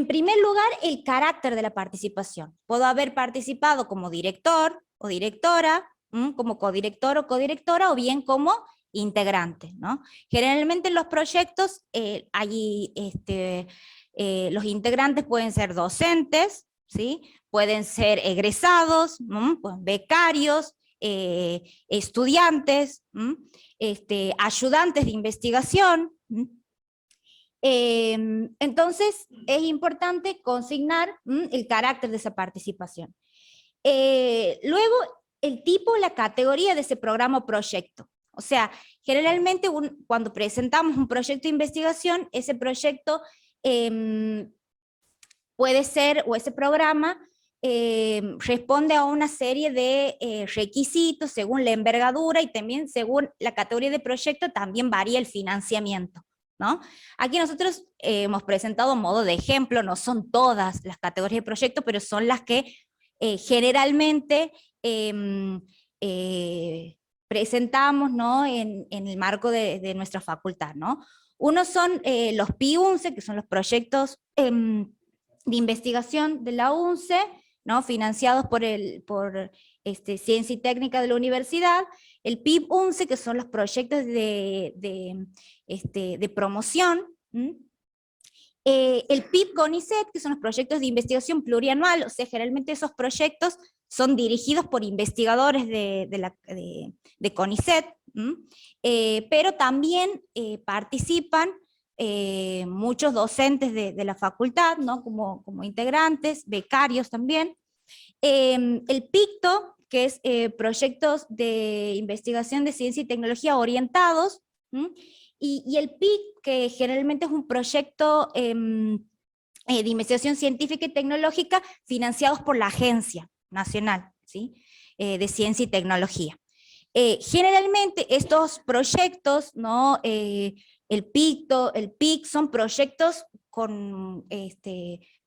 primer lugar, el carácter de la participación. Puedo haber participado como director o directora, como codirector o codirectora, o bien como integrante, ¿no? Generalmente en los proyectos los integrantes pueden ser docentes, ¿sí?, pueden ser egresados, pues becarios, estudiantes, ayudantes de investigación. Entonces es importante consignar el carácter de esa participación. Luego, el tipo, la categoría de ese programa o proyecto. O sea, generalmente cuando presentamos un proyecto de investigación, ese proyecto puede ser, o ese programa, responde a una serie de requisitos según la envergadura y también según la categoría de proyecto también varía el financiamiento, ¿no? Aquí nosotros hemos presentado modo de ejemplo, no son todas las categorías de proyecto, pero son las que generalmente presentamos, ¿no?, en el marco de nuestra facultad, ¿no? Uno son los PI-11, que son los proyectos de investigación de la UNCE, ¿no? Financiados por Ciencia y Técnica de la universidad. El PIB-11, que son los proyectos de promoción. El PIB-CONICET, que son los proyectos de investigación plurianual, o sea, generalmente esos proyectos son dirigidos por investigadores de CONICET, pero también participan muchos docentes de la facultad, ¿no? como integrantes, becarios también. El PICTO, que es proyectos de investigación de ciencia y tecnología orientados, y el PIC, que generalmente es un proyecto de investigación científica y tecnológica financiados por la Agencia Nacional, ¿sí? De Ciencia y Tecnología. Generalmente estos proyectos, ¿no? El PICTO, el PIC, son proyectos con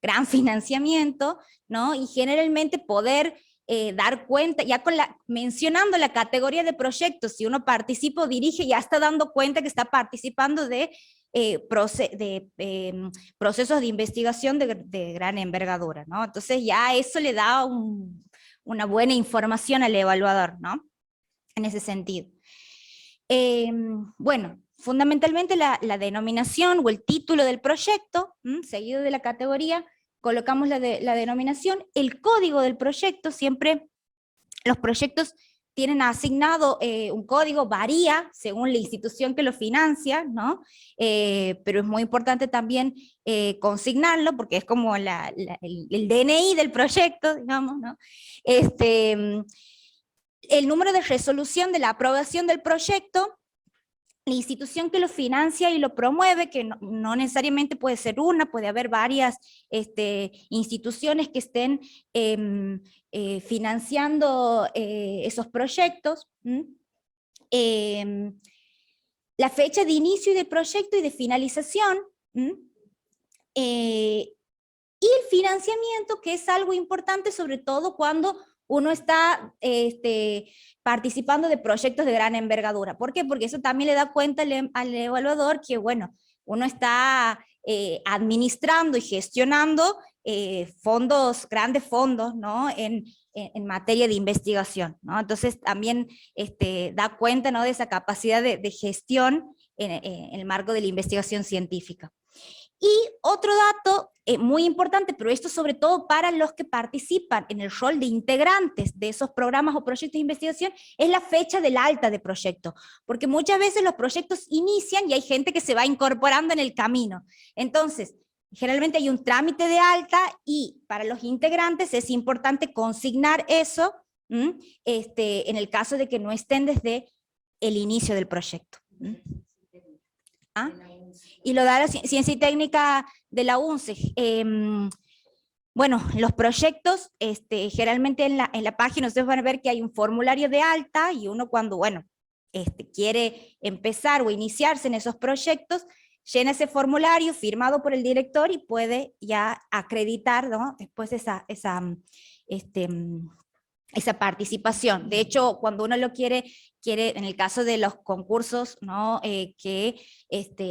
gran financiamiento, ¿no? Y generalmente poder dar cuenta, ya mencionando la categoría de proyectos, si uno participa o dirige, ya está dando cuenta que está participando de procesos de investigación de gran envergadura, ¿no? Entonces ya eso le da una buena información al evaluador, ¿no? En ese sentido. Bueno, fundamentalmente la denominación o el título del proyecto, seguido de la categoría, colocamos la denominación, el código del proyecto. Siempre los proyectos tienen asignado un código, varía según la institución que lo financia, ¿no? Pero es muy importante también consignarlo, porque es como el DNI del proyecto, digamos, ¿no? El número de resolución de la aprobación del proyecto, la institución que lo financia y lo promueve, que no necesariamente puede ser una, puede haber varias instituciones que estén financiando esos proyectos. La fecha de inicio del proyecto y de finalización. Y el financiamiento, que es algo importante, sobre todo cuando uno está participando de proyectos de gran envergadura. ¿Por qué? Porque eso también le da cuenta al evaluador que, bueno, uno está administrando y gestionando grandes fondos, ¿no? en materia de investigación, ¿no? Entonces también da cuenta, ¿no? de esa capacidad de gestión en el marco de la investigación científica. Y otro dato muy importante, pero esto sobre todo para los que participan en el rol de integrantes de esos programas o proyectos de investigación, es la fecha del alta de proyecto, porque muchas veces los proyectos inician y hay gente que se va incorporando en el camino. Entonces, generalmente hay un trámite de alta y para los integrantes es importante consignar eso en el caso de que no estén desde el inicio del proyecto. ¿Ah? Y lo da la Ciencia y Técnica de la UNCE. Bueno, los proyectos, generalmente en la página ustedes van a ver que hay un formulario de alta, y uno cuando, bueno, quiere empezar o iniciarse en esos proyectos, llena ese formulario firmado por el director y puede ya acreditar, ¿no? Después esa participación. De hecho, cuando uno lo quiere, en el caso de los concursos, ¿no? Que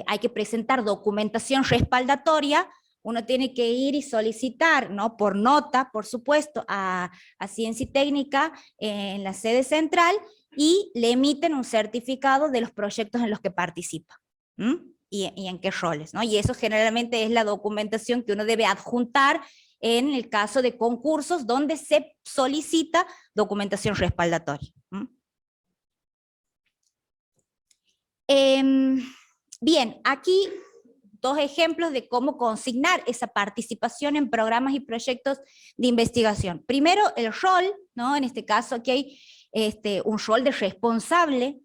hay que presentar documentación respaldatoria, uno tiene que ir y solicitar, ¿no? por nota, por supuesto, a Ciencia y Técnica en la sede central, y le emiten un certificado de los proyectos en los que participa. Y en qué roles, ¿no? Y eso generalmente es la documentación que uno debe adjuntar en el caso de concursos donde se solicita documentación respaldatoria. Bien, aquí dos ejemplos de cómo consignar esa participación en programas y proyectos de investigación. Primero, el rol, ¿no? En este caso aquí hay un rol de responsable,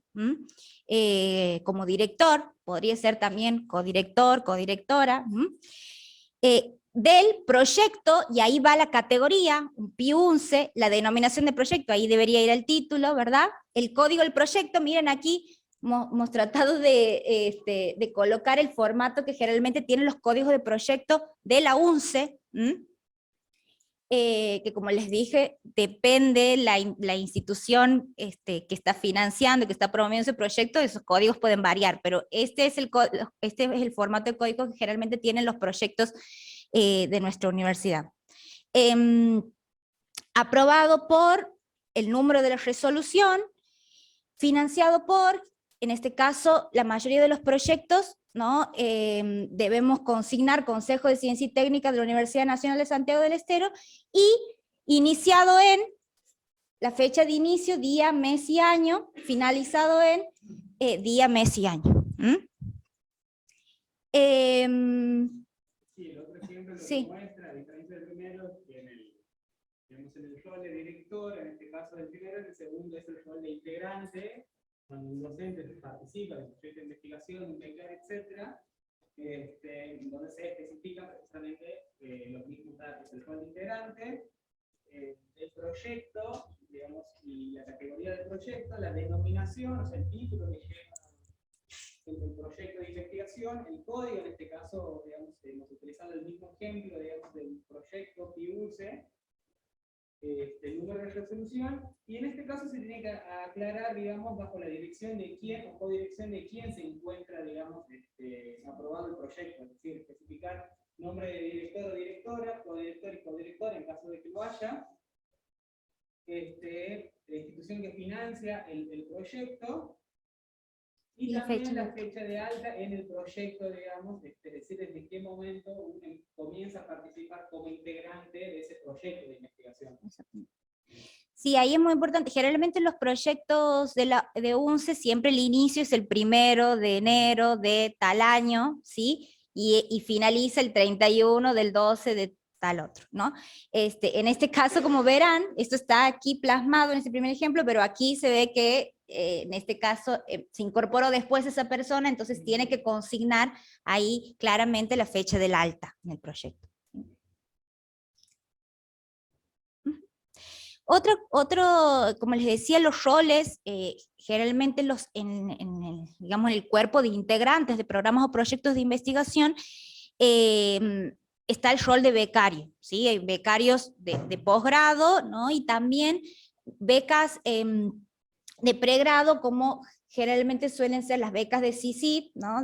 como director, podría ser también codirector, codirectora, del proyecto, y ahí va la categoría, un PI-11, la denominación de proyecto, ahí debería ir el título, ¿verdad? El código del proyecto, miren aquí, hemos tratado de colocar el formato que generalmente tienen los códigos de proyecto de la UNCE, que como les dije, depende la institución que está financiando, que está promoviendo ese proyecto, esos códigos pueden variar, pero este es el formato de código que generalmente tienen los proyectos de nuestra universidad. Aprobado por el número de la resolución, financiado por, en este caso, la mayoría de los proyectos, ¿no? Debemos consignar Consejo de Ciencia y Técnica de la Universidad Nacional de Santiago del Estero, y iniciado en la fecha de inicio, día, mes y año, finalizado en día, mes y año. Sí, el otro ejemplo lo Sí. que muestra, a diferencia del primero, que en el rol de director, en este caso del primero, el segundo es el rol de integrante, cuando un docente participa en el proyecto de investigación, un becario, etc., donde se especifica precisamente los mismos datos, el rol de integrante, el proyecto, digamos, y la categoría del proyecto, la denominación, o sea, el título que lleva el proyecto de investigación, el código, en este caso, digamos, hemos utilizado el mismo ejemplo, digamos, del proyecto PIUCE, el número de resolución, y en este caso se tiene que aclarar, digamos, bajo la dirección de quién o codirección de quién se encuentra, digamos, aprobado el proyecto, es decir, especificar nombre de director o directora, codirector y codirectora en caso de que lo haya, la institución que financia el proyecto, y también la fecha de alta en el proyecto, digamos, es decir, desde qué momento uno comienza a participar como integrante de ese proyecto de investigación. Sí, ahí es muy importante. Generalmente los proyectos de UNCE siempre el inicio es el 1 de enero de tal año, ¿sí? Y finaliza el 31 del 12 de tal otro, ¿no? En este caso, como verán, esto está aquí plasmado en este primer ejemplo, pero aquí se ve que en este caso se incorporó después esa persona, entonces tiene que consignar ahí claramente la fecha del alta en el proyecto. Como les decía, los roles, generalmente digamos, en el cuerpo de integrantes de programas o proyectos de investigación, está el rol de becario, ¿sí? Hay becarios de posgrado, ¿no? Y también becas de pregrado, como generalmente suelen ser las becas de CICIT, ¿no?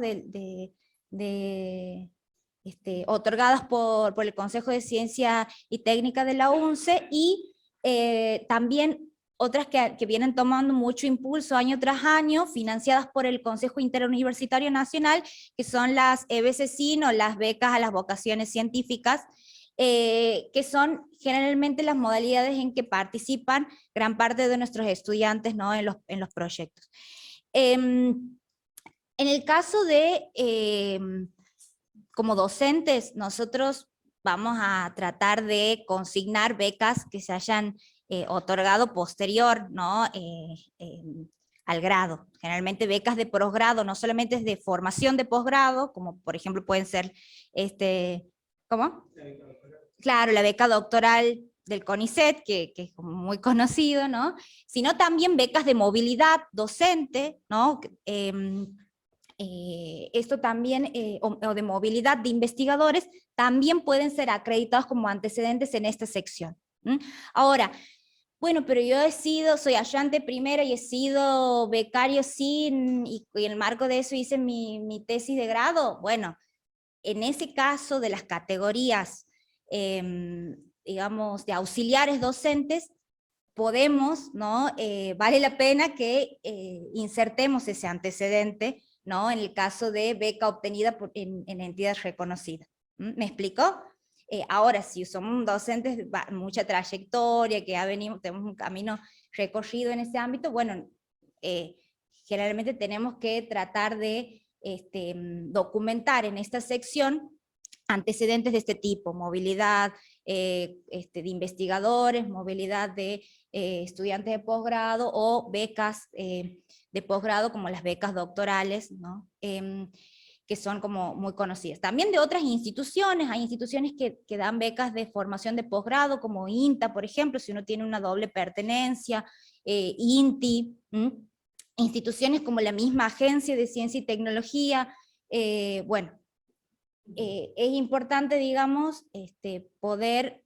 Otorgadas por el Consejo de Ciencia y Técnica de la UNCE, y también otras que vienen tomando mucho impulso año tras año, financiadas por el Consejo Interuniversitario Nacional, que son las EBCCIN, o las becas a las vocaciones científicas, que son generalmente las modalidades en que participan gran parte de nuestros estudiantes, ¿no? en los proyectos. En el caso de, como docentes, nosotros vamos a tratar de consignar becas que se hayan otorgado posterior, ¿no? Al grado. Generalmente becas de posgrado, no solamente es de formación de posgrado, como por ejemplo pueden ser, ¿cómo? Claro, la beca doctoral del CONICET, que es como muy conocido, ¿no? Sino también becas de movilidad docente, ¿no? Esto también, o de movilidad de investigadores, también pueden ser acreditados como antecedentes en esta sección. Ahora, bueno, pero yo soy ayudante primero y he sido becario sin, y en el marco de eso hice mi tesis de grado. Bueno, en ese caso de las categorías, digamos, de auxiliares docentes, podemos, ¿no? Vale la pena que insertemos ese antecedente, ¿no? En el caso de beca obtenida en entidades reconocidas. ¿Me explicó? Ahora, si somos docentes de mucha trayectoria, que tenemos un camino recorrido en ese ámbito, bueno, generalmente tenemos que tratar de documentar en esta sección antecedentes de este tipo: movilidad de investigadores, movilidad de estudiantes de posgrado, o becas de posgrado, como las becas doctorales, ¿no? Que son como muy conocidas. También de otras instituciones, hay instituciones que dan becas de formación de posgrado, como INTA, por ejemplo, si uno tiene una doble pertenencia, INTI, instituciones como la misma Agencia de Ciencia y Tecnología. Bueno, es importante, digamos, poder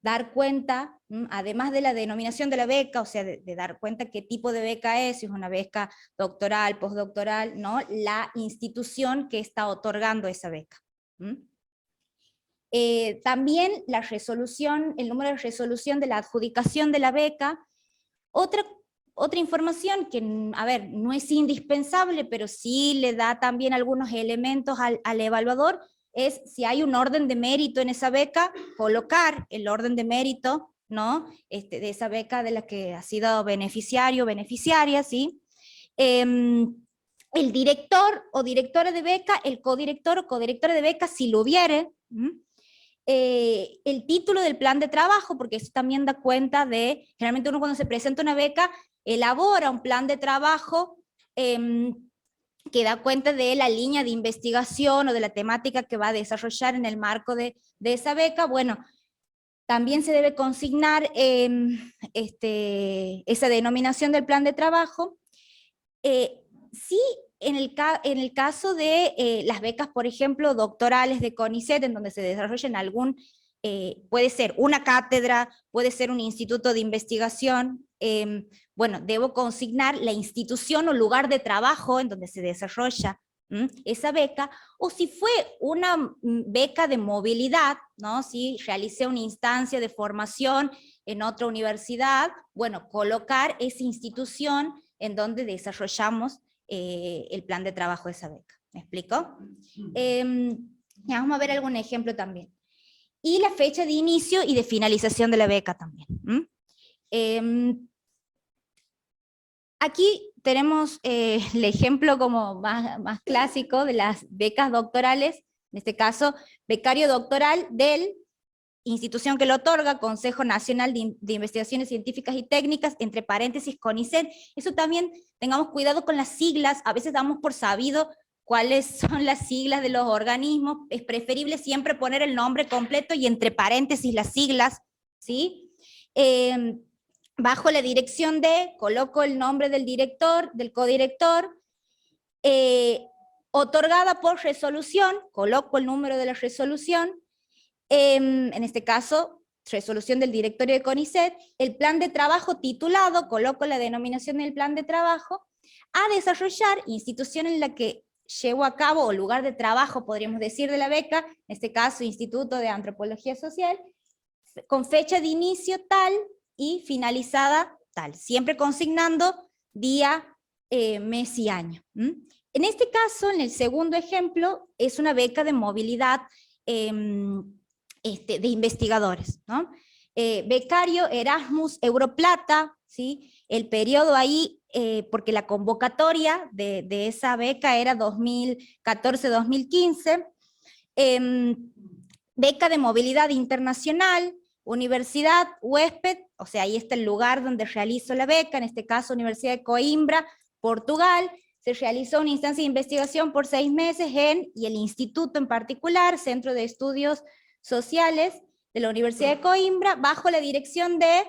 dar cuenta, además de la denominación de la beca, o sea, de dar cuenta qué tipo de beca es, si es una beca doctoral, postdoctoral, ¿no? La institución que está otorgando esa beca. También la resolución, el número de resolución de la adjudicación de la beca. Otra información que, a ver, no es indispensable, pero sí le da también algunos elementos al evaluador, es si hay un orden de mérito en esa beca, colocar el orden de mérito, ¿no? De esa beca de la que ha sido beneficiario o beneficiaria, ¿sí? El director o directora de beca, el codirector o codirectora de beca, si lo hubiere, el título del plan de trabajo, porque eso también da cuenta de, generalmente uno cuando se presenta una beca, elabora un plan de trabajo que da cuenta de la línea de investigación o de la temática que va a desarrollar en el marco de esa beca. Bueno, también se debe consignar esa denominación del plan de trabajo. Sí, en el caso de las becas, por ejemplo, doctorales de CONICET, en donde se desarrollen algún, puede ser una cátedra, puede ser un instituto de investigación, bueno, debo consignar la institución o lugar de trabajo en donde se desarrolla esa beca, o si fue una beca de movilidad, ¿no? Si realicé una instancia de formación en otra universidad, bueno, colocar esa institución en donde desarrollamos el plan de trabajo de esa beca. ¿Me explico? Vamos a ver algún ejemplo también. Y la fecha de inicio y de finalización de la beca también. Aquí tenemos el ejemplo como más clásico de las becas doctorales, en este caso, becario doctoral del institución que lo otorga, Consejo Nacional de Investigaciones Científicas y Técnicas, entre paréntesis CONICET. Eso también, tengamos cuidado con las siglas, a veces damos por sabido cuáles son las siglas de los organismos, es preferible siempre poner el nombre completo y entre paréntesis las siglas, ¿sí? Bajo la dirección de, coloco el nombre del director, del codirector, otorgada por resolución, coloco el número de la resolución, en este caso, resolución del directorio de CONICET, el plan de trabajo titulado, coloco la denominación del plan de trabajo, a desarrollar, institución en la que llevo a cabo, o lugar de trabajo, podríamos decir, de la beca, en este caso, Instituto de Antropología Social, con fecha de inicio tal y finalizada tal, siempre consignando día, mes y año. En este caso, en el segundo ejemplo, es una beca de movilidad de investigadores, ¿no? Becario Erasmus Europlata, ¿sí? El periodo ahí, porque la convocatoria de esa beca era 2014-2015, beca de movilidad internacional, universidad, huésped, o sea, ahí está el lugar donde realizo la beca, en este caso Universidad de Coimbra, Portugal. Se realizó una instancia de investigación por 6 meses y el instituto en particular, Centro de Estudios Sociales de la Universidad de Coimbra, bajo la dirección de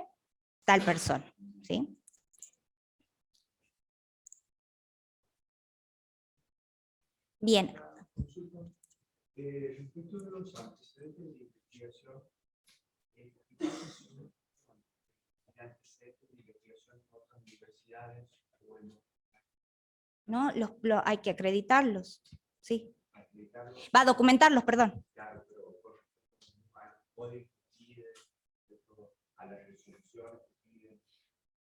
tal persona, ¿sí? Bien. Respecto de los antecedentes de investigación, antecedentes de investigación en otras universidades, bueno, ¿no? Hay que acreditarlos, ¿sí? Va a documentarlos, perdón. Claro, pero puede ir a la resolución.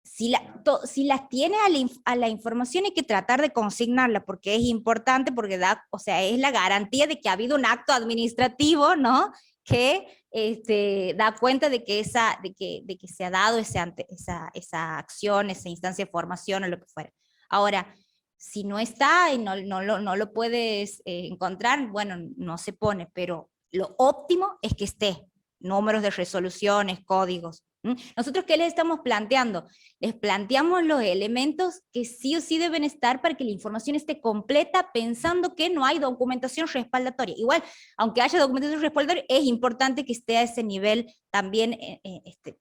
Si las tiene a la información hay que tratar de consignarla, porque es importante, porque da, o sea, es la garantía de que ha habido un acto administrativo, ¿no? Que da cuenta de que, de que se ha dado esa acción, esa instancia de formación o lo que fuera. Ahora, si no está y no lo puedes encontrar, bueno, no se pone, pero lo óptimo es que esté, números de resoluciones, códigos. Nosotros, ¿qué les estamos planteando? Les planteamos los elementos que sí o sí deben estar para que la información esté completa, pensando que no hay documentación respaldatoria. Igual, aunque haya documentación respaldatoria, es importante que esté a ese nivel también,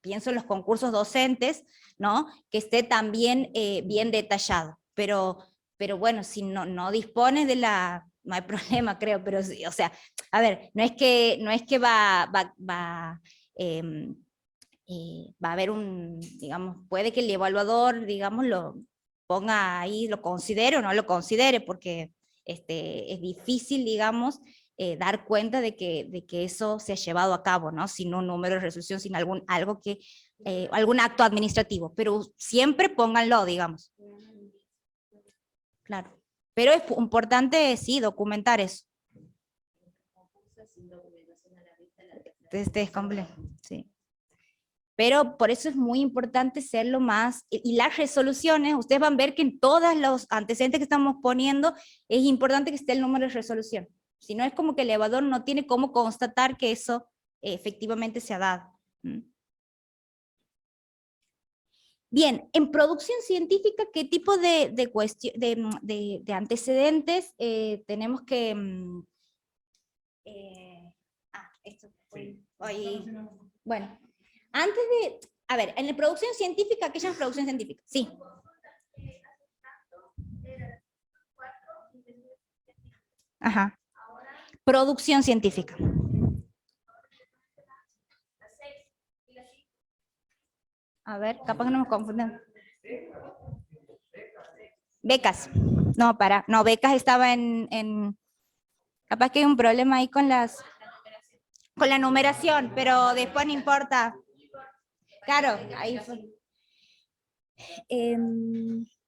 pienso en los concursos docentes, ¿no? Que esté también bien detallado. Pero bueno, si no dispone de la... No hay problema, creo, pero, o sea, a ver, no es que va va a haber digamos, puede que el evaluador, digamos, lo ponga ahí, lo considere o no lo considere, porque es difícil, digamos, dar cuenta de que eso se ha llevado a cabo, ¿no? Sin un número de resolución, sin algún acto administrativo, pero siempre pónganlo, digamos. Claro. Pero es importante, sí, documentar eso. Es complejo, sí. Pero por eso es muy importante serlo más, y las resoluciones, ustedes van a ver que en todos los antecedentes que estamos poniendo, es importante que esté el número de resolución. Si no, es como que el evaluador no tiene cómo constatar que eso efectivamente se ha dado. Bien, en producción científica, ¿qué tipo de antecedentes tenemos que... esto fue... Bueno, antes de... A ver, en la producción científica, ¿qué llaman producción científica? Sí. Ajá. Producción científica. A ver, capaz que no nos confundemos. Becas. No, no, becas estaba capaz que hay un problema ahí con la numeración, pero después no importa. Claro, ahí fue.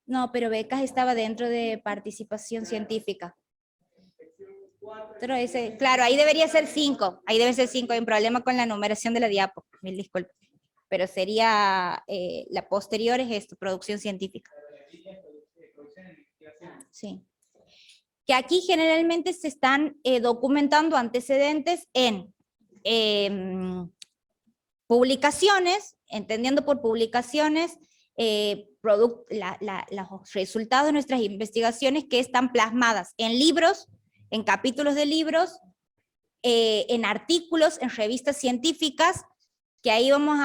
No, pero becas estaba dentro de participación científica. Pero claro, ahí debería ser 5. Ahí debe ser 5. Hay un problema con la numeración de la diapo. Mil disculpas. Pero sería, la posterior es esto, producción científica. Sí. Que aquí generalmente se están documentando antecedentes en publicaciones, entendiendo por publicaciones, los resultados de nuestras investigaciones que están plasmadas en libros, en capítulos de libros, en artículos, en revistas científicas, que ahí vamos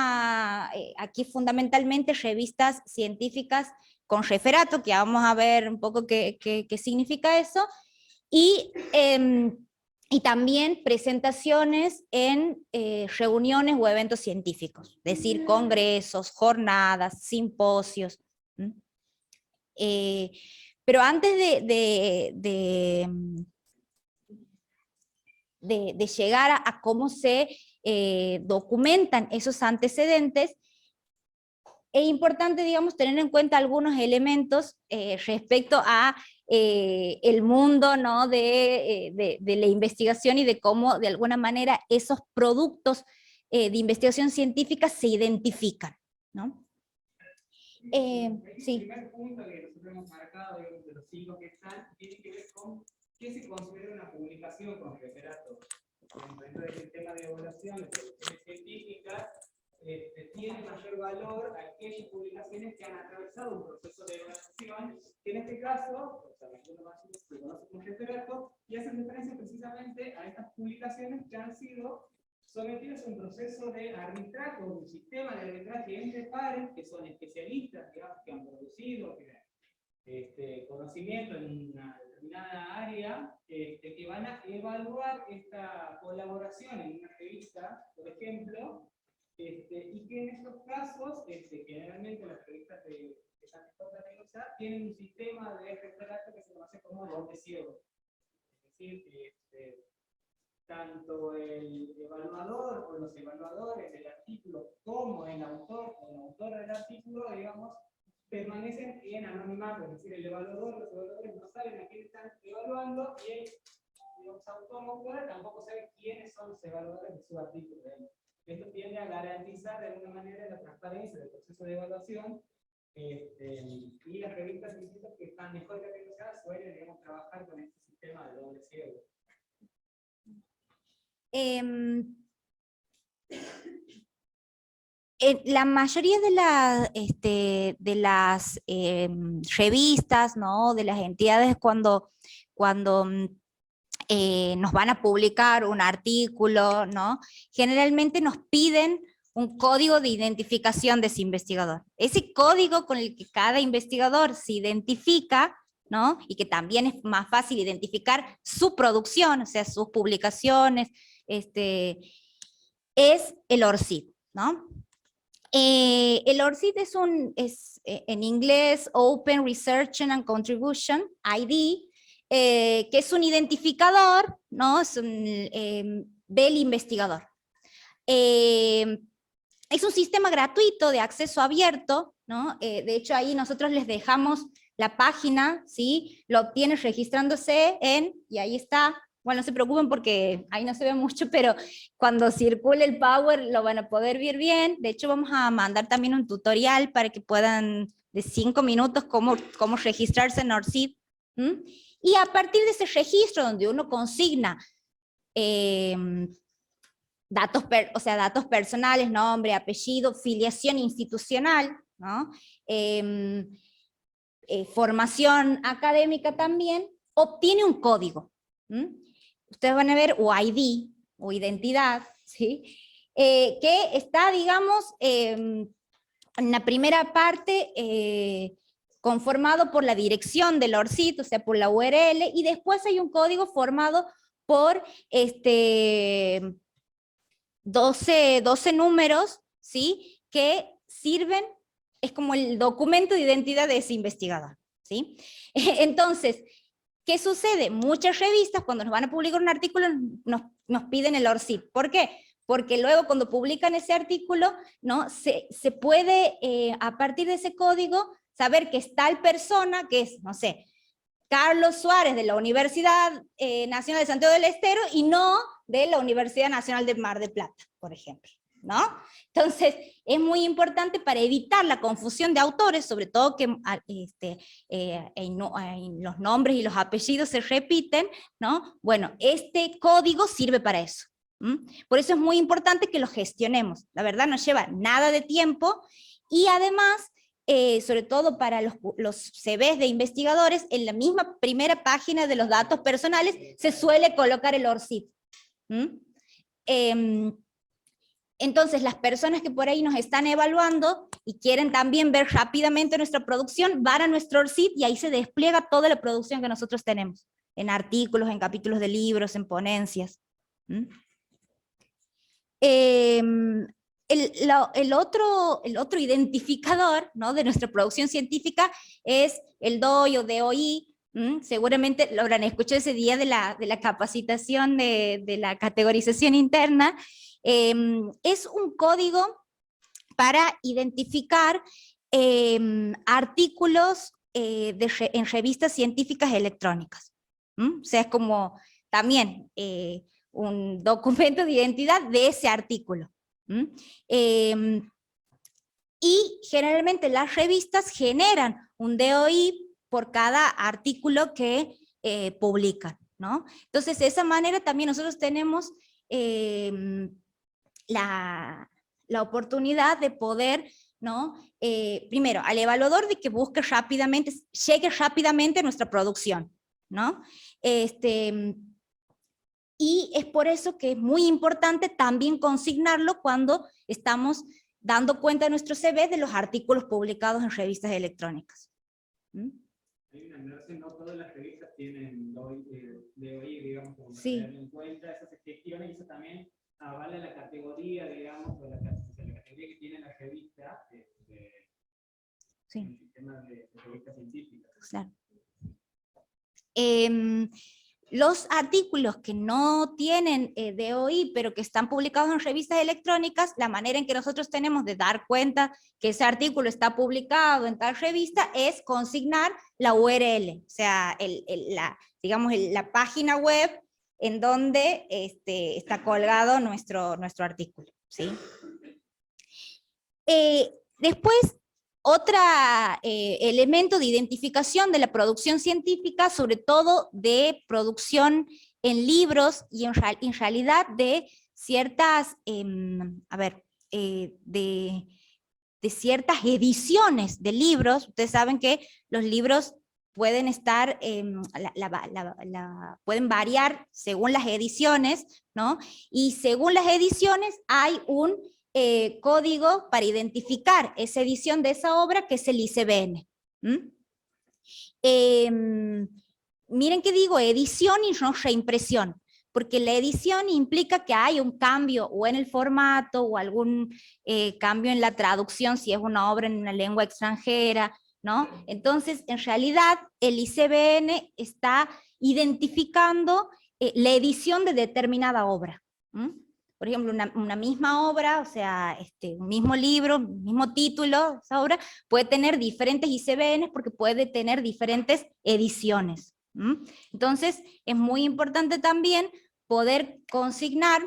aquí fundamentalmente revistas científicas con referato, que vamos a ver un poco qué significa eso, y también presentaciones en reuniones o eventos científicos, es decir, congresos, jornadas, simposios. Pero antes de llegar a cómo se documentan esos antecedentes, es importante, digamos, tener en cuenta algunos elementos respecto a el mundo, ¿no? de la investigación y de cómo, de alguna manera, esos productos de investigación científica se identifican, ¿no? El sí. primer punto que nosotros hemos marcado, de los 5 que están, tiene que ver con qué se considera una publicación con referato. Dentro del tema de evaluación de producciones científicas, tiene mayor valor aquellas publicaciones que han atravesado un proceso de evaluación, que en este caso, se conoce como referato, y hacen referencia precisamente a estas publicaciones que han sido sometidas a un proceso de arbitraje, o un sistema de arbitraje entre pares, que son especialistas, digamos, que han producido conocimiento en una determinada área, que van a evaluar esta colaboración en una revista, por ejemplo, y que en estos casos, generalmente las revistas que están exportadas tienen un sistema de referato que se conoce como doble ciego. Es decir, tanto el evaluador o los evaluadores del artículo como el autor o la autora del artículo, digamos, permanecen en anonimato, es decir, el evaluador, los evaluadores no saben a quién están evaluando y el autor o autora tampoco sabe quiénes son los evaluadores de su artículo. Esto tiende a garantizar de alguna manera la transparencia del proceso de evaluación, y las revistas científicas que están mejor categorizadas suelen, digamos, trabajar con este sistema de doble ciego. La mayoría de las revistas, ¿no? De las entidades, cuando nos van a publicar un artículo, ¿no? Generalmente nos piden un código de identificación de ese investigador. Ese código con el que cada investigador se identifica, ¿no? Y que también es más fácil identificar su producción, o sea, sus publicaciones, es el ORCID, ¿no? El ORCID es en inglés Open Research and Contribution, ID, que es un identificador, ¿no? Es del investigador. Es un sistema gratuito de acceso abierto, ¿no? De hecho ahí nosotros les dejamos la página, ¿sí? Lo obtienes registrándose y ahí está. Bueno, no se preocupen porque ahí no se ve mucho, pero cuando circule el Power lo van a poder ver bien. De hecho vamos a mandar también un tutorial para que puedan, de 5 minutos, cómo registrarse en ORCID. Y a partir de ese registro donde uno consigna datos personales, nombre, apellido, filiación institucional, ¿no? Formación académica también, obtiene un código. Ustedes van a ver ID, o identidad, ¿sí? Que está, digamos, en la primera parte conformado por la dirección del ORCID, o sea, por la URL, y después hay un código formado por 12 números, ¿sí? Que sirven, es como el documento de identidad de ese investigador, ¿sí? Entonces, ¿qué sucede? Muchas revistas cuando nos van a publicar un artículo nos piden el ORCID. ¿Por qué? Porque luego cuando publican ese artículo, ¿no? se puede, a partir de ese código, saber que es tal persona, que es, no sé, Carlos Suárez de la Universidad Nacional de Santiago del Estero y no de la Universidad Nacional de Mar del Plata, por ejemplo, ¿no? Entonces, es muy importante para evitar la confusión de autores, sobre todo que los nombres y los apellidos se repiten, ¿no? Bueno, este código sirve para eso. Por eso es muy importante que lo gestionemos. La verdad no lleva nada de tiempo y además, sobre todo para los CVs de investigadores, en la misma primera página de los datos personales se suele colocar el ORCID. Entonces las personas que por ahí nos están evaluando y quieren también ver rápidamente nuestra producción, van a nuestro ORCID y ahí se despliega toda la producción que nosotros tenemos, en artículos, en capítulos de libros, en ponencias. El otro identificador, ¿no? de nuestra producción científica es el DOI o DOI. Seguramente lo habrán escuchado ese día de la capacitación de la categorización interna. Es un código para identificar artículos en revistas científicas electrónicas. O sea, es como también un documento de identidad de ese artículo. Y generalmente las revistas generan un DOI por cada artículo que publican, ¿no? Entonces, de esa manera también nosotros tenemos la oportunidad de poder, ¿no? Primero, al evaluador de que busque rápidamente, llegue rápidamente a nuestra producción, ¿no? Y es por eso que es muy importante también consignarlo cuando estamos dando cuenta de nuestro CV de los artículos publicados en revistas electrónicas. Hay una inercia, no todas las revistas tienen DOI, digamos, como sí. tener en cuenta, eso se gestiona y eso también avala la categoría, digamos, o la categoría que tiene la revista Sí. en el sistema de revistas científicas. Claro. Los artículos que no tienen DOI, pero que están publicados en revistas electrónicas, la manera en que nosotros tenemos de dar cuenta que ese artículo está publicado en tal revista es consignar la URL, o sea, la página web en donde está colgado nuestro artículo, ¿sí? Después, otro elemento de identificación de la producción científica, sobre todo de producción en libros y en realidad de ciertas, de ciertas ediciones de libros. Ustedes saben que los libros pueden estar, pueden variar según las ediciones, ¿no? Y según las ediciones hay un código para identificar esa edición de esa obra, que es el ICBN. Miren que digo edición y no reimpresión, porque la edición implica que hay un cambio o en el formato o algún cambio en la traducción, si es una obra en una lengua extranjera, ¿no? Entonces, en realidad, el ICBN está identificando la edición de determinada obra. Por ejemplo, una misma obra, o sea, un mismo libro, un mismo título, esa obra puede tener diferentes ICBNs porque puede tener diferentes ediciones. Entonces, es muy importante también poder consignar,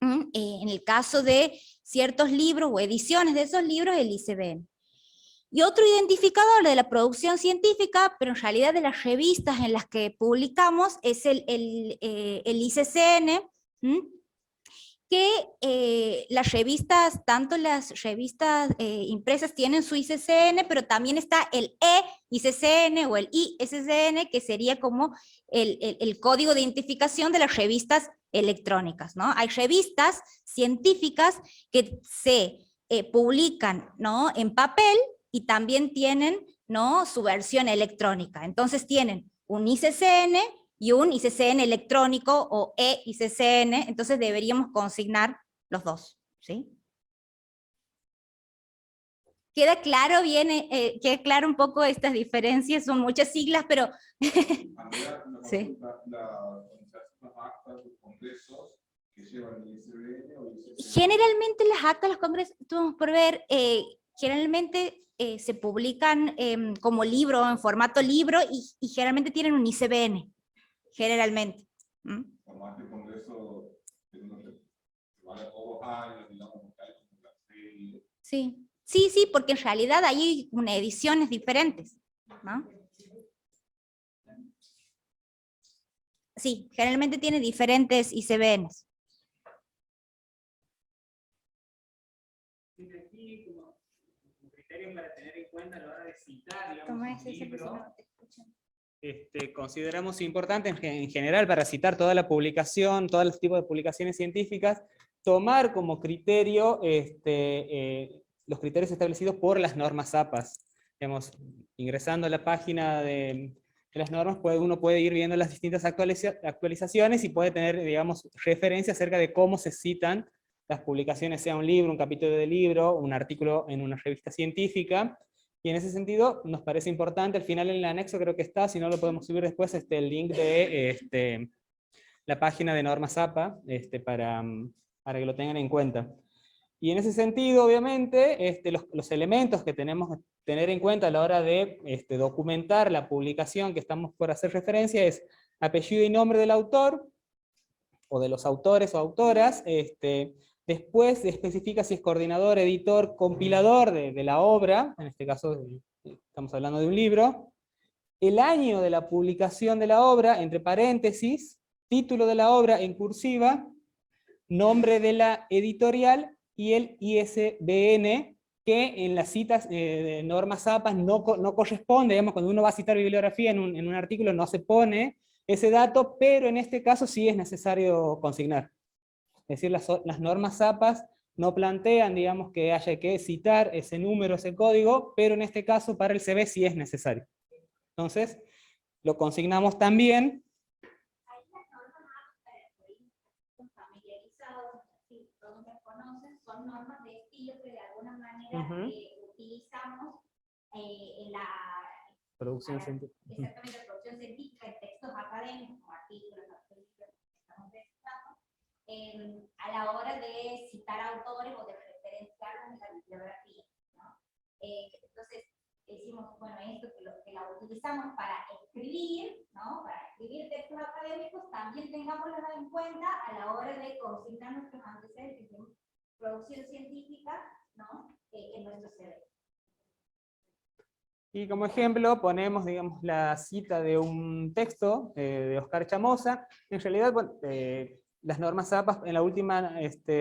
en el caso de ciertos libros o ediciones de esos libros, el ICBN. Y otro identificador de la producción científica, pero en realidad de las revistas en las que publicamos, es el ICCN, que las revistas, tanto las revistas impresas tienen su ICCN, pero también está el E-ICCN o el ISCN, que sería como el código de identificación de las revistas electrónicas, ¿no? Hay revistas científicas que se publican, ¿no?, en papel y también tienen, ¿no?, su versión electrónica. Entonces tienen un ICCN y un ICCN electrónico o E-ICCN, entonces deberíamos consignar los dos, ¿sí? ¿Queda claro bien, queda claro un poco estas diferencias? Son muchas siglas, pero... Andrea, una Sí. consulta, las actas de los congresos que llevan el ICBN o el ICCN. Generalmente las actas de los congresos, tuvimos por ver, generalmente se publican como libro, en formato libro, y generalmente tienen un ICBN, generalmente. Como este congreso vale todos los años, digamos, Sí. Sí, porque en realidad hay una ediciones diferentes, ¿no? Sí, generalmente tiene diferentes ICBNs. Aquí, como criterio para tener en cuenta a la hora de citar, digamos, Toma un ese, libro, no te escuchan. consideramos importante en general para citar toda la publicación, todos los tipos de publicaciones científicas, tomar como criterio los criterios establecidos por las normas APAS. Digamos, ingresando a la página de las normas, uno puede ir viendo las distintas actualizaciones y puede tener, digamos, referencia acerca de cómo se citan las publicaciones, sea un libro, un capítulo de libro, un artículo en una revista científica. Y en ese sentido nos parece importante, al final en el anexo creo que está, si no lo podemos subir después, el link de la página de normas APA, para que lo tengan en cuenta. Y en ese sentido, obviamente, los elementos que tenemos que tener en cuenta a la hora de documentar la publicación que estamos por hacer referencia es apellido y nombre del autor, o de los autores o autoras, después se especifica si es coordinador, editor, compilador de la obra, en este caso estamos hablando de un libro, el año de la publicación de la obra, entre paréntesis, título de la obra en cursiva, nombre de la editorial y el ISBN, que en las citas de normas APAS no corresponde. Digamos, cuando uno va a citar bibliografía en un artículo no se pone ese dato, pero en este caso sí es necesario consignar. Es decir, las normas APAS no plantean, digamos, que haya que citar ese número, ese código, pero en este caso para el CV sí es necesario. Entonces, lo consignamos también. Son normas de estilo que de alguna manera utilizamos en la Producción científica. Exactamente, la producción científica, en textos académicos, como artículos, artículos que estamos realizando, a la hora de citar autores o de referenciarlos en la bibliografía, ¿no? Entonces, decimos, bueno, esto que la utilizamos para escribir, ¿no?, para escribir textos académicos, también tengámoslo en cuenta a la hora de consignar nuestros antecedentes de producción científica, ¿no?, en nuestro CV. Y como ejemplo ponemos, digamos, la cita de un texto de Oscar Chamosa. En realidad, bueno, las normas APAS en la última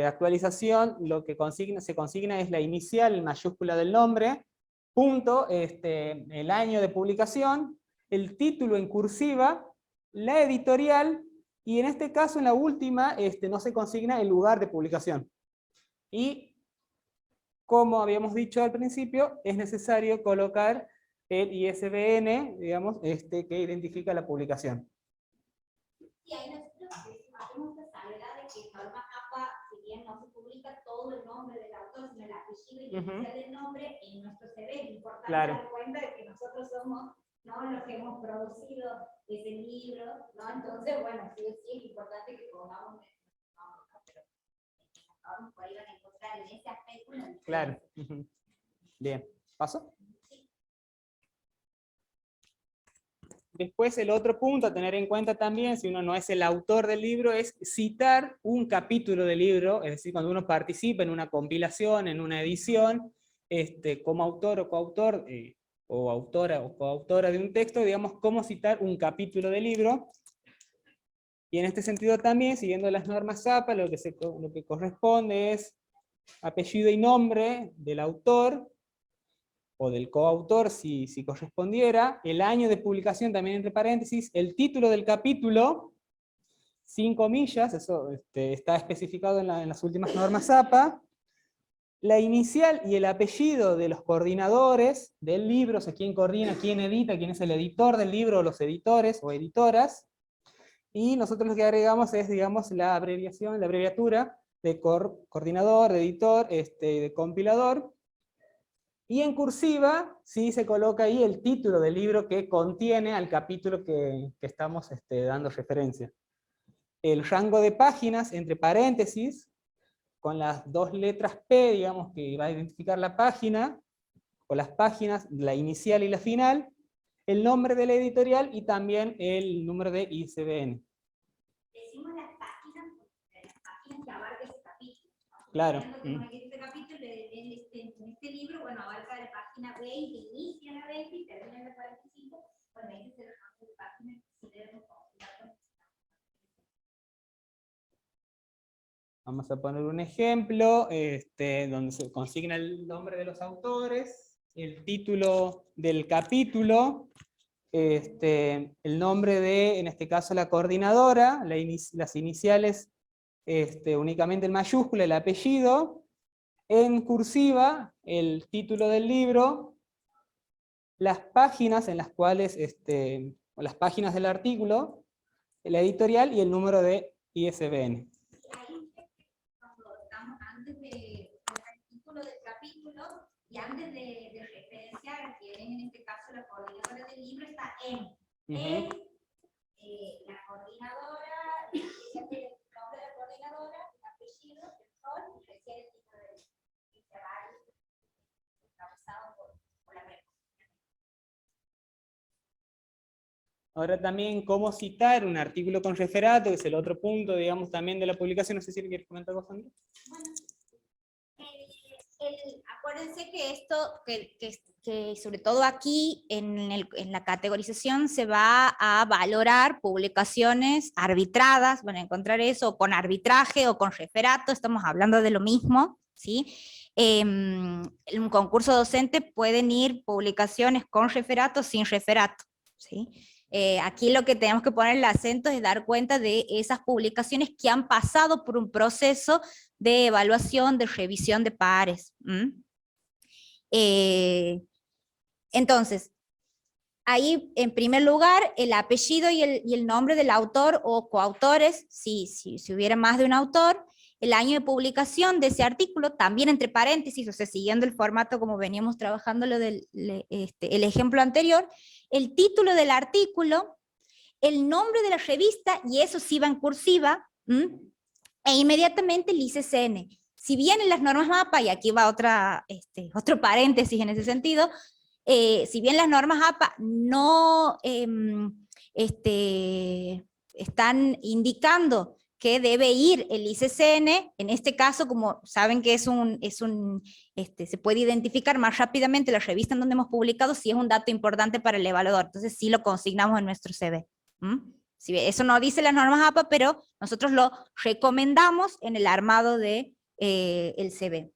actualización, lo que se consigna es la inicial mayúscula del nombre, punto, el año de publicación, el título en cursiva, la editorial, y en este caso, en la última, no se consigna el lugar de publicación. Y, como habíamos dicho al principio, es necesario colocar el ISBN, digamos, que identifica la publicación. Y ahí nosotros decimos todo el nombre del autor, sino el apellido y el inicial del nombre en nuestro CV. Es importante Claro. dar cuenta de que nosotros somos, ¿no?, los que hemos producido ese libro, ¿no? Entonces, bueno, sí es importante que pongamos nuestro nombre, ¿no? Pero por ahí van a encontrar en ese aspecto una diferencia. Claro. Bien. ¿Paso? Después el otro punto a tener en cuenta también, si uno no es el autor del libro, es citar un capítulo del libro, es decir, cuando uno participa en una compilación, en una edición, como autor o coautor, o autora o coautora de un texto, digamos, cómo citar un capítulo del libro. Y en este sentido también, siguiendo las normas APA, lo que corresponde es apellido y nombre del autor, o del coautor si correspondiera, el año de publicación también entre paréntesis, el título del capítulo, sin comillas, eso está especificado en las últimas normas APA, la inicial y el apellido de los coordinadores del libro, o sea, quién coordina, quién edita, quién es el editor del libro, o los editores o editoras, y nosotros lo que agregamos es, digamos, la abreviación, la abreviatura de coordinador, de editor, de compilador. Y en cursiva, sí se coloca ahí el título del libro que contiene al capítulo que estamos dando referencia. El rango de páginas, entre paréntesis, con las dos letras P, digamos, que va a identificar la página, o las páginas, la inicial y la final, el nombre de la editorial y también el número de ISBN. Decimos las páginas que abarca ese capítulo. Claro. Este capítulo en este libro, bueno, abarca la página 20, inicia en la 20 y termina en la 45. Bueno, ese es el rango de páginas que debemos considerar. Vamos a poner un ejemplo, donde se consigna el nombre de los autores, el título del capítulo, el nombre de, en este caso, la coordinadora, las iniciales únicamente en mayúscula, el apellido, en cursiva, el título del libro, las páginas en las cuales, o las páginas del artículo, la editorial y el número de ISBN. Antes del título del capítulo y antes de referenciar quién es en este caso la coordinadora del libro, está en la coordinadora, el nombre de la coordinadora, el apellido, el rol, y recién el título del libro. Y se va encabezado por la pregunta. Ahora también cómo citar un artículo con referato, que es el otro punto, digamos, también de la publicación. No sé si quieres comentar algo, Sandra. Bueno, acuérdense que esto, que sobre todo aquí en la categorización se va a valorar publicaciones arbitradas, van a encontrar eso con arbitraje o con referato, estamos hablando de lo mismo, ¿sí? En un concurso docente pueden ir publicaciones con referato, sin referato, ¿sí? Aquí lo que tenemos que poner el acento es dar cuenta de esas publicaciones que han pasado por un proceso de evaluación, de revisión de pares. Entonces, ahí en primer lugar el apellido y el nombre del autor o coautores, si hubiera más de un autor, el año de publicación de ese artículo, también entre paréntesis, o sea, siguiendo el formato como veníamos trabajando el ejemplo anterior, el título del artículo, el nombre de la revista, y eso sí va en cursiva, e inmediatamente el ICCN. Si bien en las normas MAPA, y aquí va otro paréntesis en ese sentido, si bien las normas APA no están indicando que debe ir el ICCN, en este caso, como saben que se puede identificar más rápidamente la revista en donde hemos publicado, si es un dato importante para el evaluador, entonces sí lo consignamos en nuestro CV. Si eso no dice las normas APA, pero nosotros lo recomendamos en el armado de el CV.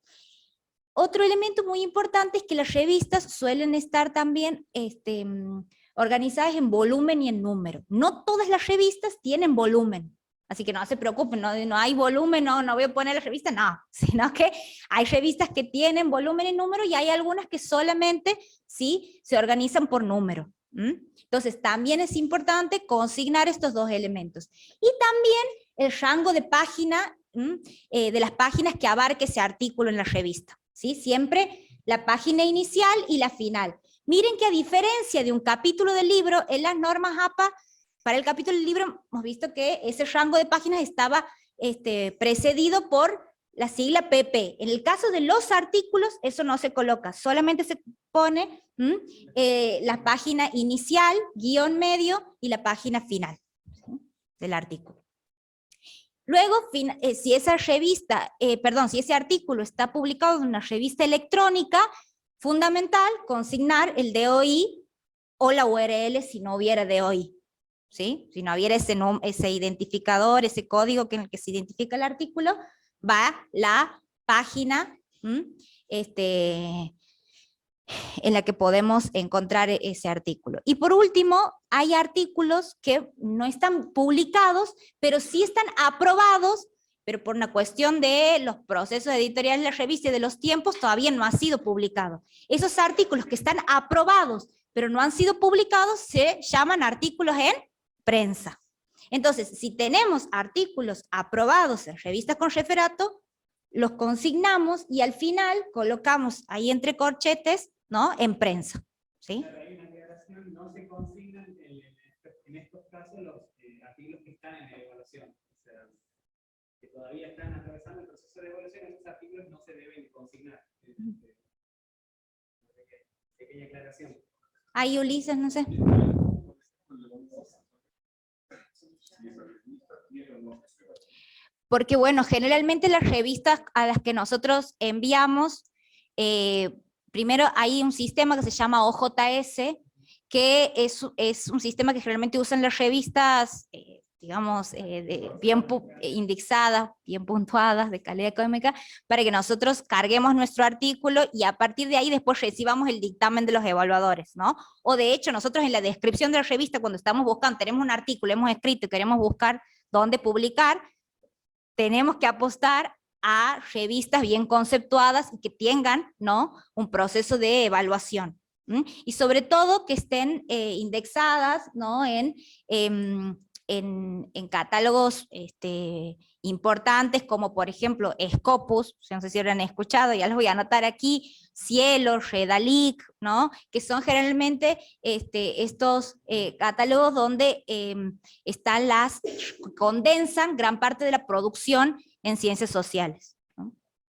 Otro elemento muy importante es que las revistas suelen estar también organizadas en volumen y en número. No todas las revistas tienen volumen, así que no se preocupen, no hay volumen, no voy a poner la revista, no, sino que hay revistas que tienen volumen y número y hay algunas que solamente sí se organizan por número. Entonces también es importante consignar estos dos elementos. Y también el rango de página de las páginas que abarque ese artículo en la revista, ¿sí? Siempre la página inicial y la final. Miren que a diferencia de un capítulo del libro, en las normas APA, para el capítulo del libro hemos visto que ese rango de páginas estaba precedido por la sigla PP. En el caso de los artículos, eso no se coloca, solamente se pone la página inicial, guión medio, y la página final, ¿sí?, del artículo. Luego, si esa revista, si ese artículo está publicado en una revista electrónica, fundamental consignar el DOI o la URL si no hubiera DOI, ¿sí? Si no hubiera ese identificador, ese código en el que se identifica el artículo, va la página en la que podemos encontrar ese artículo. Y por último, hay artículos que no están publicados, pero sí están aprobados, pero por una cuestión de los procesos editoriales de la revista y de los tiempos, todavía no ha sido publicado. Esos artículos que están aprobados, pero no han sido publicados, se llaman artículos en prensa. Entonces, si tenemos artículos aprobados en revistas con referato, los consignamos y al final colocamos ahí entre corchetes, ¿no?, en prensa, ¿sí? Hay una aclaración, no se consignan en estos casos los artículos que están en evaluación, o sea, que todavía están atravesando el proceso de evaluación, esos artículos no se deben consignar. Pequeña aclaración. Ahí Ulises, no sé. Porque bueno, generalmente las revistas a las que nosotros enviamos, primero hay un sistema que se llama OJS, que es un sistema que generalmente usan las revistas, digamos, bien indexadas, bien puntuadas, de calidad académica, para que nosotros carguemos nuestro artículo y a partir de ahí después recibamos el dictamen de los evaluadores, ¿no? O de hecho, nosotros en la descripción de la revista, cuando estamos buscando, tenemos un artículo, hemos escrito y queremos buscar dónde publicar, tenemos que apostar a revistas bien conceptuadas y que tengan, ¿no?, un proceso de evaluación. Y sobre todo que estén indexadas, ¿no?, en catálogos importantes como por ejemplo Scopus, no sé si lo han escuchado, ya los voy a anotar aquí, Cielo, Redalic, ¿no?, que son generalmente estos catálogos donde condensan gran parte de la producción en ciencias sociales, ¿no?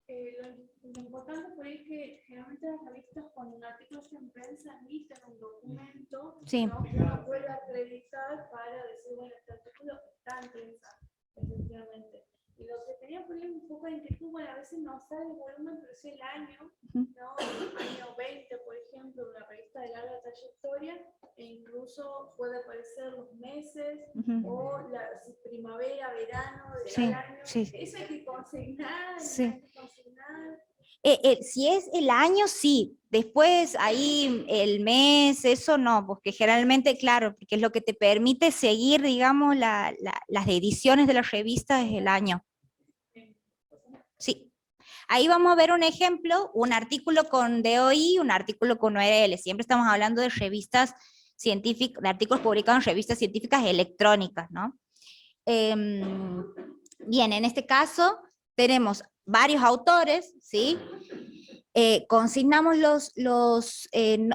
Lo importante por ahí es que generalmente las revistas con artículos en prensa emiten un documento, Sí. ¿no?, que uno puede acreditar para decir, bueno, este artículo está en prensa, efectivamente. Y lo que tenía por ahí un poco de inquietud, bueno, a veces no sale el volumen, pero sí el año, ¿no? El año 20, por ejemplo, una revista de larga trayectoria, e incluso puede aparecer los meses, o la primavera, verano, de Sí, cada año. sí. Eso hay que consignar, Sí. hay que consignar. Si es el año, sí. Después ahí el mes, eso no, porque generalmente, claro, porque es lo que te permite seguir, digamos, las ediciones de las revistas es el año. Sí. Ahí vamos a ver un ejemplo, un artículo con DOI, un artículo con URL. Siempre estamos hablando de revistas científicas, de artículos publicados en revistas científicas electrónicas, ¿no? Bien, en este caso tenemos varios autores, ¿sí? Consignamos los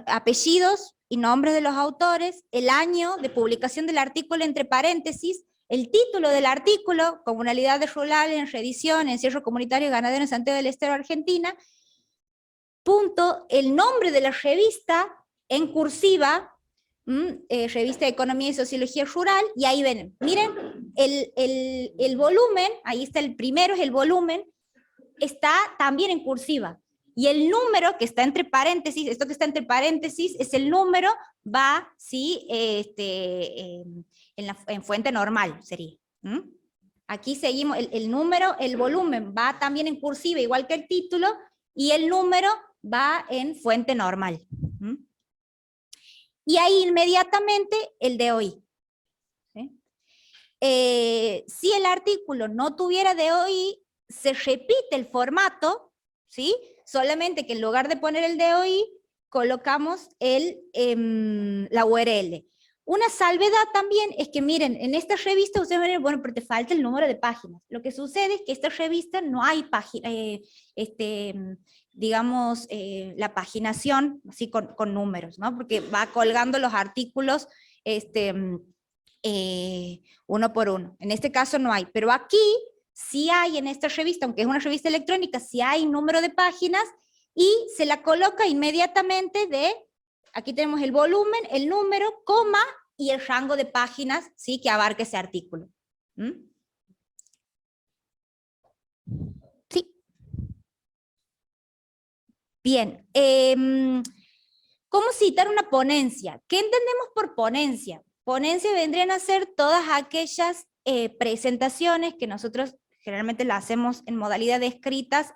apellidos y nombres de los autores, el año de publicación del artículo entre paréntesis, el título del artículo, Comunalidades Rurales en Reedición, Encierro Comunitario Ganadero en Santiago del Estero, Argentina, punto, el nombre de la revista en cursiva, Revista de Economía y Sociología Rural, y ahí ven, miren, el volumen, ahí está el primero, es el volumen, está también en cursiva, y el número que está entre paréntesis, esto que está entre paréntesis, es el número, va, ¿sí?, en fuente normal, sería. Aquí seguimos, el número, el volumen va también en cursiva, igual que el título, y el número va en fuente normal. Y ahí inmediatamente el DOI. ¿Sí? Si el artículo no tuviera DOI, se repite el formato, ¿sí?, solamente que en lugar de poner el DOI, colocamos la URL. Una salvedad también es que, miren, en esta revista ustedes van a ver, bueno, pero te falta el número de páginas. Lo que sucede es que esta revista no hay página, digamos, la paginación así con números, ¿no? Porque va colgando los artículos uno por uno. En este caso no hay, pero aquí sí hay en esta revista, aunque es una revista electrónica, sí hay número de páginas y se la coloca inmediatamente aquí tenemos el volumen, el número, coma y el rango de páginas, ¿sí? Que abarca ese artículo. ¿Mm? Sí. Bien. ¿Cómo citar una ponencia? ¿Qué entendemos por ponencia? Ponencia vendrían a ser todas aquellas presentaciones que nosotros generalmente las hacemos en modalidad de escritas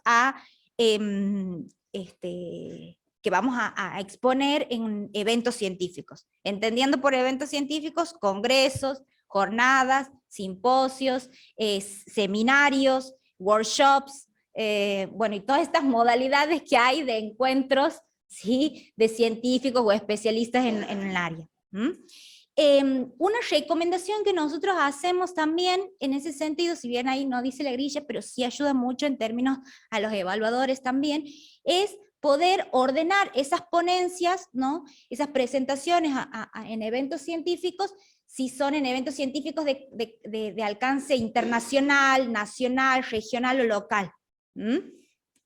que vamos a exponer en eventos científicos. Entendiendo por eventos científicos, congresos, jornadas, simposios, seminarios, workshops, bueno, y todas estas modalidades que hay de encuentros, ¿sí? De científicos o especialistas en el área. Una recomendación que nosotros hacemos también en ese sentido, si bien ahí no dice la grilla, pero sí ayuda mucho en términos a los evaluadores también, es poder ordenar esas ponencias, ¿no? Esas presentaciones en eventos científicos, si son en eventos científicos de alcance internacional, nacional, regional o local.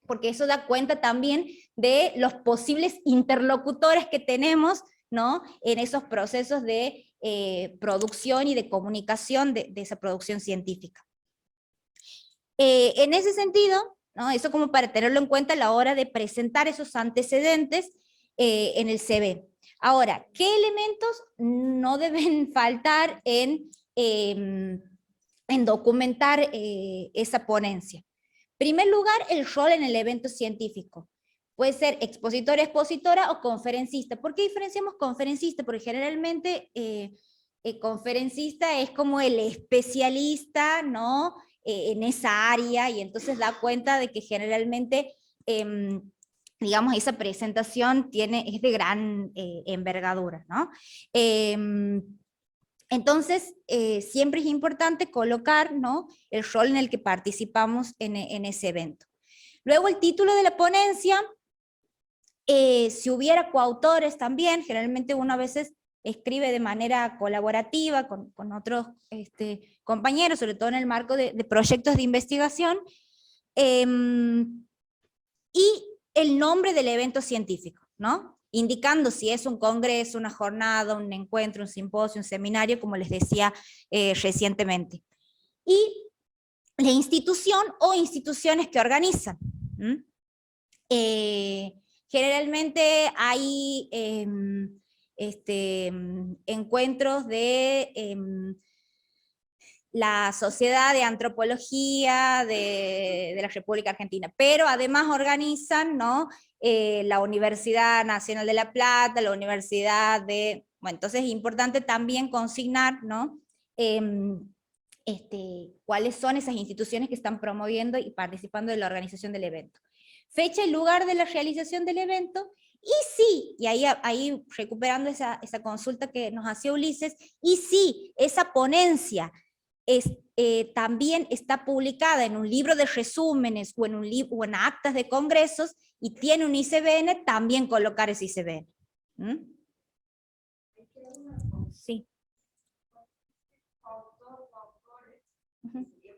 Porque eso da cuenta también de los posibles interlocutores que tenemos, ¿no? En esos procesos de producción y de comunicación de esa producción científica. En ese sentido, ¿no? Eso como para tenerlo en cuenta a la hora de presentar esos antecedentes en el CV. Ahora, ¿qué elementos no deben faltar en documentar esa ponencia? En primer lugar, el rol en el evento científico. Puede ser expositor, expositora o conferencista. ¿Por qué diferenciamos conferencista? Porque generalmente el conferencista es como el especialista, ¿no? En esa área, y entonces da cuenta de que generalmente, digamos, esa presentación es de gran envergadura, ¿no? Entonces, siempre es importante colocar, ¿no? El rol en el que participamos en ese evento. Luego el título de la ponencia, si hubiera coautores también, generalmente uno a veces escribe de manera colaborativa con otros compañeros, sobre todo en el marco de proyectos de investigación, y el nombre del evento científico, ¿no? Indicando si es un congreso, una jornada, un encuentro, un simposio, un seminario, como les decía recientemente. Y la institución o instituciones que organizan. Generalmente hay encuentros de la Sociedad de Antropología de la República Argentina, pero además organizan, ¿no? La Universidad Nacional de La Plata, la Universidad de... Bueno, entonces es importante también consignar, ¿no? Cuáles son esas instituciones que están promoviendo y participando de la organización del evento. Fecha y lugar de la realización del evento, y sí, y ahí recuperando esa consulta que nos hacía Ulises, y sí, esa ponencia también está publicada en un libro de resúmenes o en actas de congresos y tiene un ICBN, también colocar ese ICBN. Sí.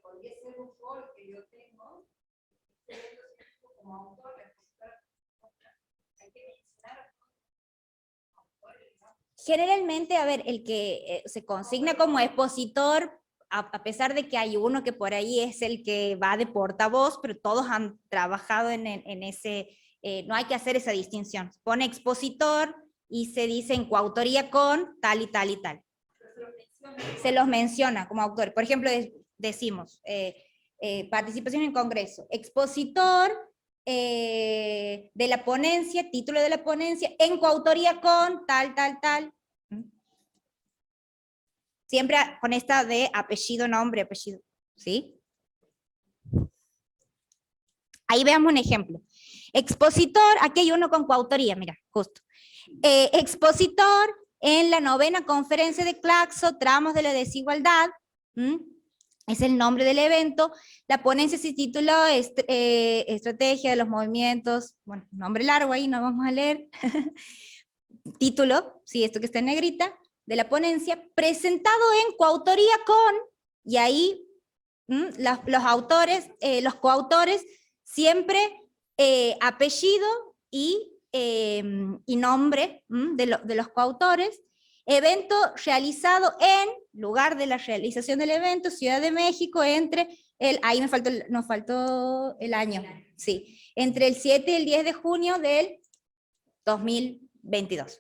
Podría ser un rol que yo tengo, como autor, hay que mencionar autores. Generalmente, a ver, el que se consigna como expositor, a pesar de que hay uno que por ahí es el que va de portavoz, pero todos han trabajado en ese, no hay que hacer esa distinción. Pone expositor y se dice en coautoría con tal y tal y tal. Se los menciona como autor. Por ejemplo, decimos, participación en congreso, expositor de la ponencia, título de la ponencia, en coautoría con tal, tal, tal. Siempre con esta de apellido, nombre, apellido, ¿sí? Ahí veamos un ejemplo. Expositor, aquí hay uno con coautoría, mira, justo. Expositor en la 9ª conferencia de Claxo, Tramos de la Desigualdad, es el nombre del evento. La ponencia se tituló Estrategia de los Movimientos, bueno, nombre largo ahí, no vamos a leer. Título, sí, esto que está en negrita, de la ponencia, presentado en coautoría con, y ahí los autores, los coautores, siempre apellido y nombre de los coautores. Evento realizado en lugar de la realización del evento, Ciudad de México, ahí nos faltó el año, sí, entre el 7 y el 10 de junio del 2022.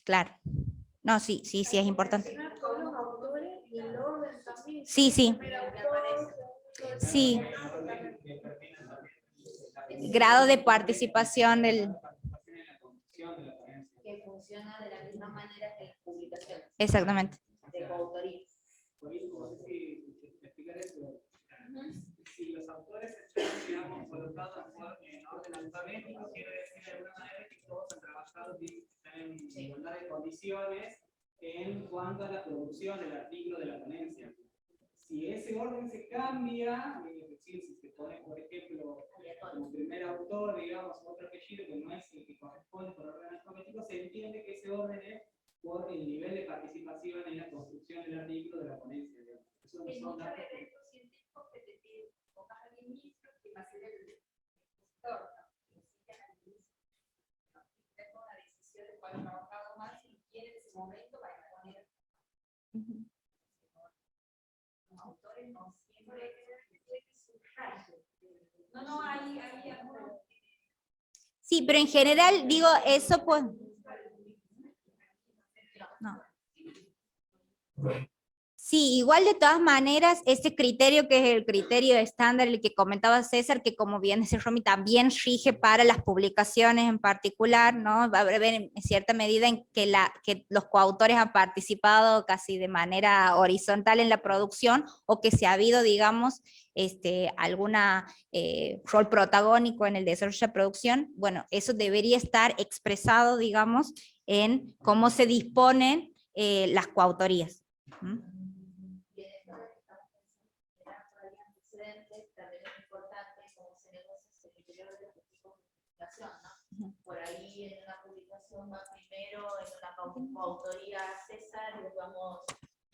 Claro. No, sí, es importante. Sí. Sí. Grado de participación del... Que funciona de la misma manera que las publicaciones. Exactamente. De coautoría. Si los autores están, digamos, colocados en orden alfabético, quiere decir de alguna manera que todos han trabajado en igualdad de condiciones en cuanto a la producción del artículo de la ponencia. Si ese orden se cambia, es decir, si se pone, por ejemplo, como primer autor, digamos, otro apellido que no es el que corresponde por orden alfabético, se entiende que ese orden es por el nivel de participación en la construcción del artículo de la ponencia. Digamos. Eso no son datos que te piden pongas al ministro que va a ser el expositor, tengo una decisión de cuál ha trabajado más y quién en ese momento va a poner. Los autores no siempre no, hay algunos. Sí, pero en general, digo, eso pues... No. Sí, igual de todas maneras, ese criterio que es el criterio estándar, el que comentaba César, que como bien dice Romy, también rige para las publicaciones en particular, ¿no? Va a haber en cierta medida en que los coautores han participado casi de manera horizontal en la producción, o que se ha habido, digamos, alguna rol protagónico en el desarrollo de la producción. Bueno, eso debería estar expresado, digamos, en cómo se disponen las coautorías. También es importante cómo se negocia el interior de los equipos de publicación, ¿no? Por ahí en una publicación va primero en una coautoría César, y vamos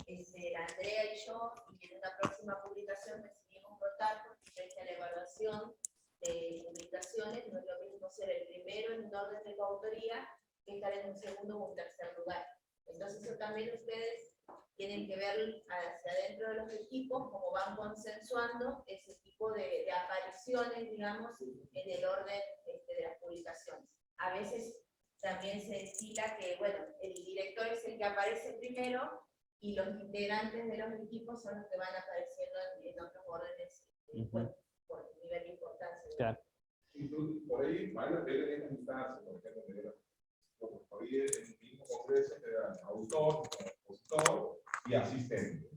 Andrea y yo, y en una próxima publicación decidimos rotar porque la evaluación de publicaciones no es lo mismo ser el primero en un orden de coautoría que estar en un segundo o un tercer lugar. Entonces eso también ustedes tienen que ver hacia adentro de los equipos cómo van consensuando ese tipo de apariciones, digamos, en el orden de las publicaciones. A veces también se estila que, bueno, el director es el que aparece primero y los integrantes de los equipos son los que van apareciendo en otros órdenes, bueno, por nivel de importancia. Claro. Incluso por ahí vale la pena en esta instancia, por ejemplo, por ahí en el mismo congreso te dan autor, expositor y asistente.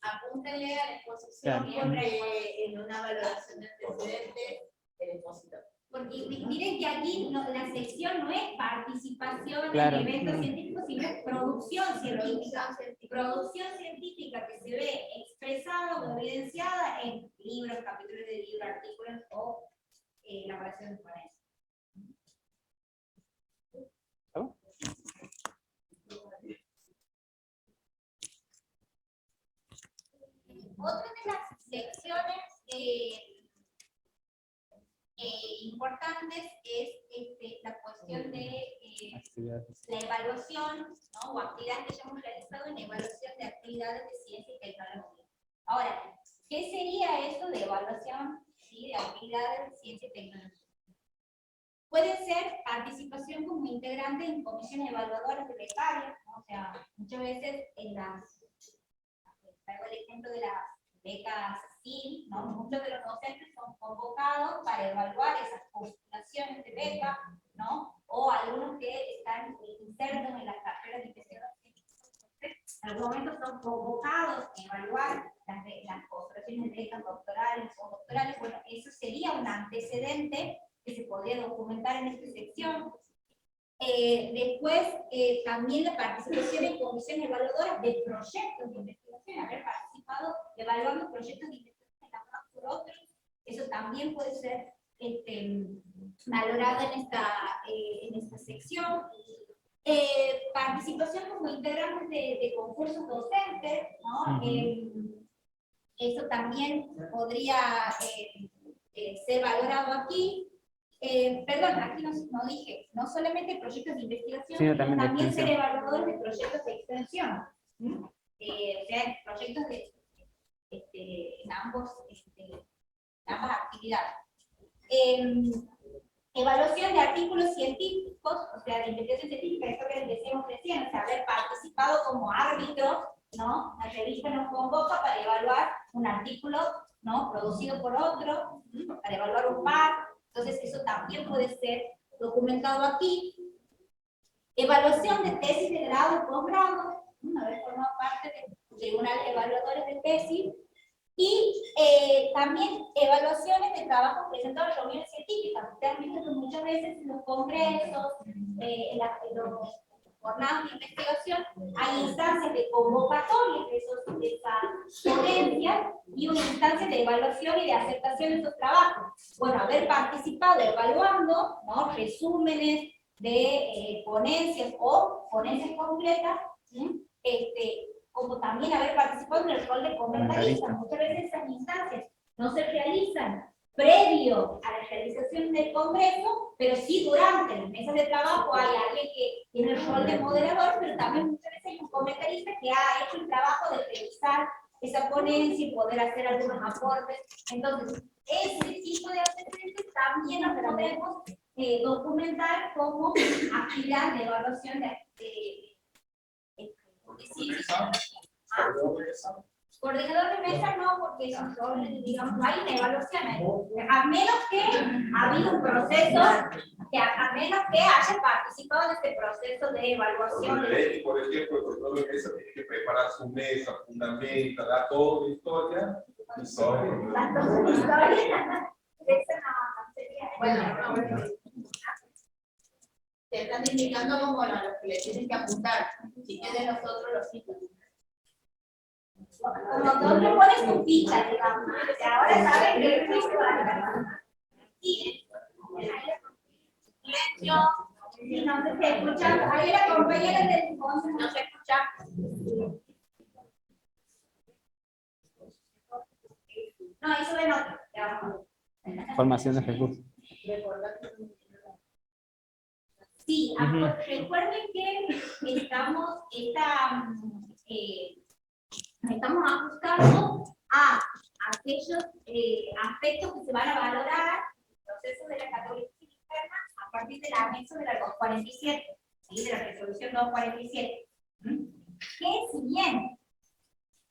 Apúntenle a la exposición siempre en una valoración de antecedentes el expositor. Porque miren que aquí la sección no es participación Claro. en eventos científicos, sino es producción científica. Producción científica que se ve expresada o evidenciada en libros, capítulos de libros, artículos o elaboración de ponencias. Otra de las secciones importantes es la cuestión de la evaluación, ¿no? O actividades que ya hemos realizado en evaluación de actividades de ciencia y tecnología. Ahora, ¿qué sería eso de evaluación, ¿sí?, de actividades de ciencia y tecnología? Puede ser participación como integrante en comisiones evaluadoras de becarios, ¿no? O sea, muchas veces traigo el ejemplo de las becas SIL, ¿no? Muchos de los docentes son convocados para evaluar esas postulaciones de beca, ¿no? O algunos que están insertos en las carreras de investigación en algún momento son convocados a evaluar las postulaciones de becas doctorales o doctorales, bueno, eso sería un antecedente que se podría documentar en esta sección. Después, también la participación en comisiones evaluadoras de proyectos de investigación, haber participado evaluando proyectos de investigación elaborados por otros, eso también puede ser valorado en esta sección. Participación como integrantes de concursos docentes, ¿no? Eso también podría ser valorado aquí. Perdón, aquí no dije, no solamente proyectos de investigación, sino sino también de también ser extensión. evaluadores de proyectos de extensión. O sea, proyectos en ambas actividades. Evaluación de artículos científicos, o sea, de investigación científica, esto que les decíamos recién, o sea, haber participado como árbitro, ¿no? La revista nos convoca para evaluar un artículo, ¿no? Producido por otro, para evaluar un par, entonces eso también puede ser documentado aquí. Evaluación de tesis de grado y posgrado, haber formado parte de tribunales evaluadores de tesis, y también evaluaciones de trabajos presentados en reuniones científicas. Ustedes han visto que muchas veces en los congresos, en los jornadas de investigación, hay instancias de convocatoria de esas ponencias y una instancia de evaluación y de aceptación de esos trabajos. Bueno, haber participado evaluando, ¿no? Resúmenes de ponencias o ponencias concretas, como también haber participado en el rol de comentarista. Muchas veces esas instancias no se realizan previo a la realización del congreso, pero sí durante las mesas de trabajo hay alguien que tiene el rol de moderador, pero también muchas veces hay un comentarista que ha hecho el trabajo de revisar esa ponencia y poder hacer algunos aportes. Entonces, ese tipo de antecedentes también los podemos documentar como actividad de evaluación coordinador de mesa no, porque digamos, no hay una evaluación, a menos que ha habido un proceso, a menos que haya participado en este proceso de evaluación. Por ejemplo, el coordinador de mesa tiene que preparar su mesa, fundamenta, da toda la historia. Bueno, te están indicando como a los que le tienen que apuntar, si tienen nosotros los sitios. Como donde pones tu ficha, digamos, ahora saben que es silencio, si no se escucha, ahí la compañera del entonces no se escucha. No, eso de nota. Formación de recursos. Sí, recuerden que estamos ajustando a aquellos aspectos que se van a valorar en el proceso de la categorización interna a partir del anexo de la 247, ¿sí? De la resolución 247. Que si bien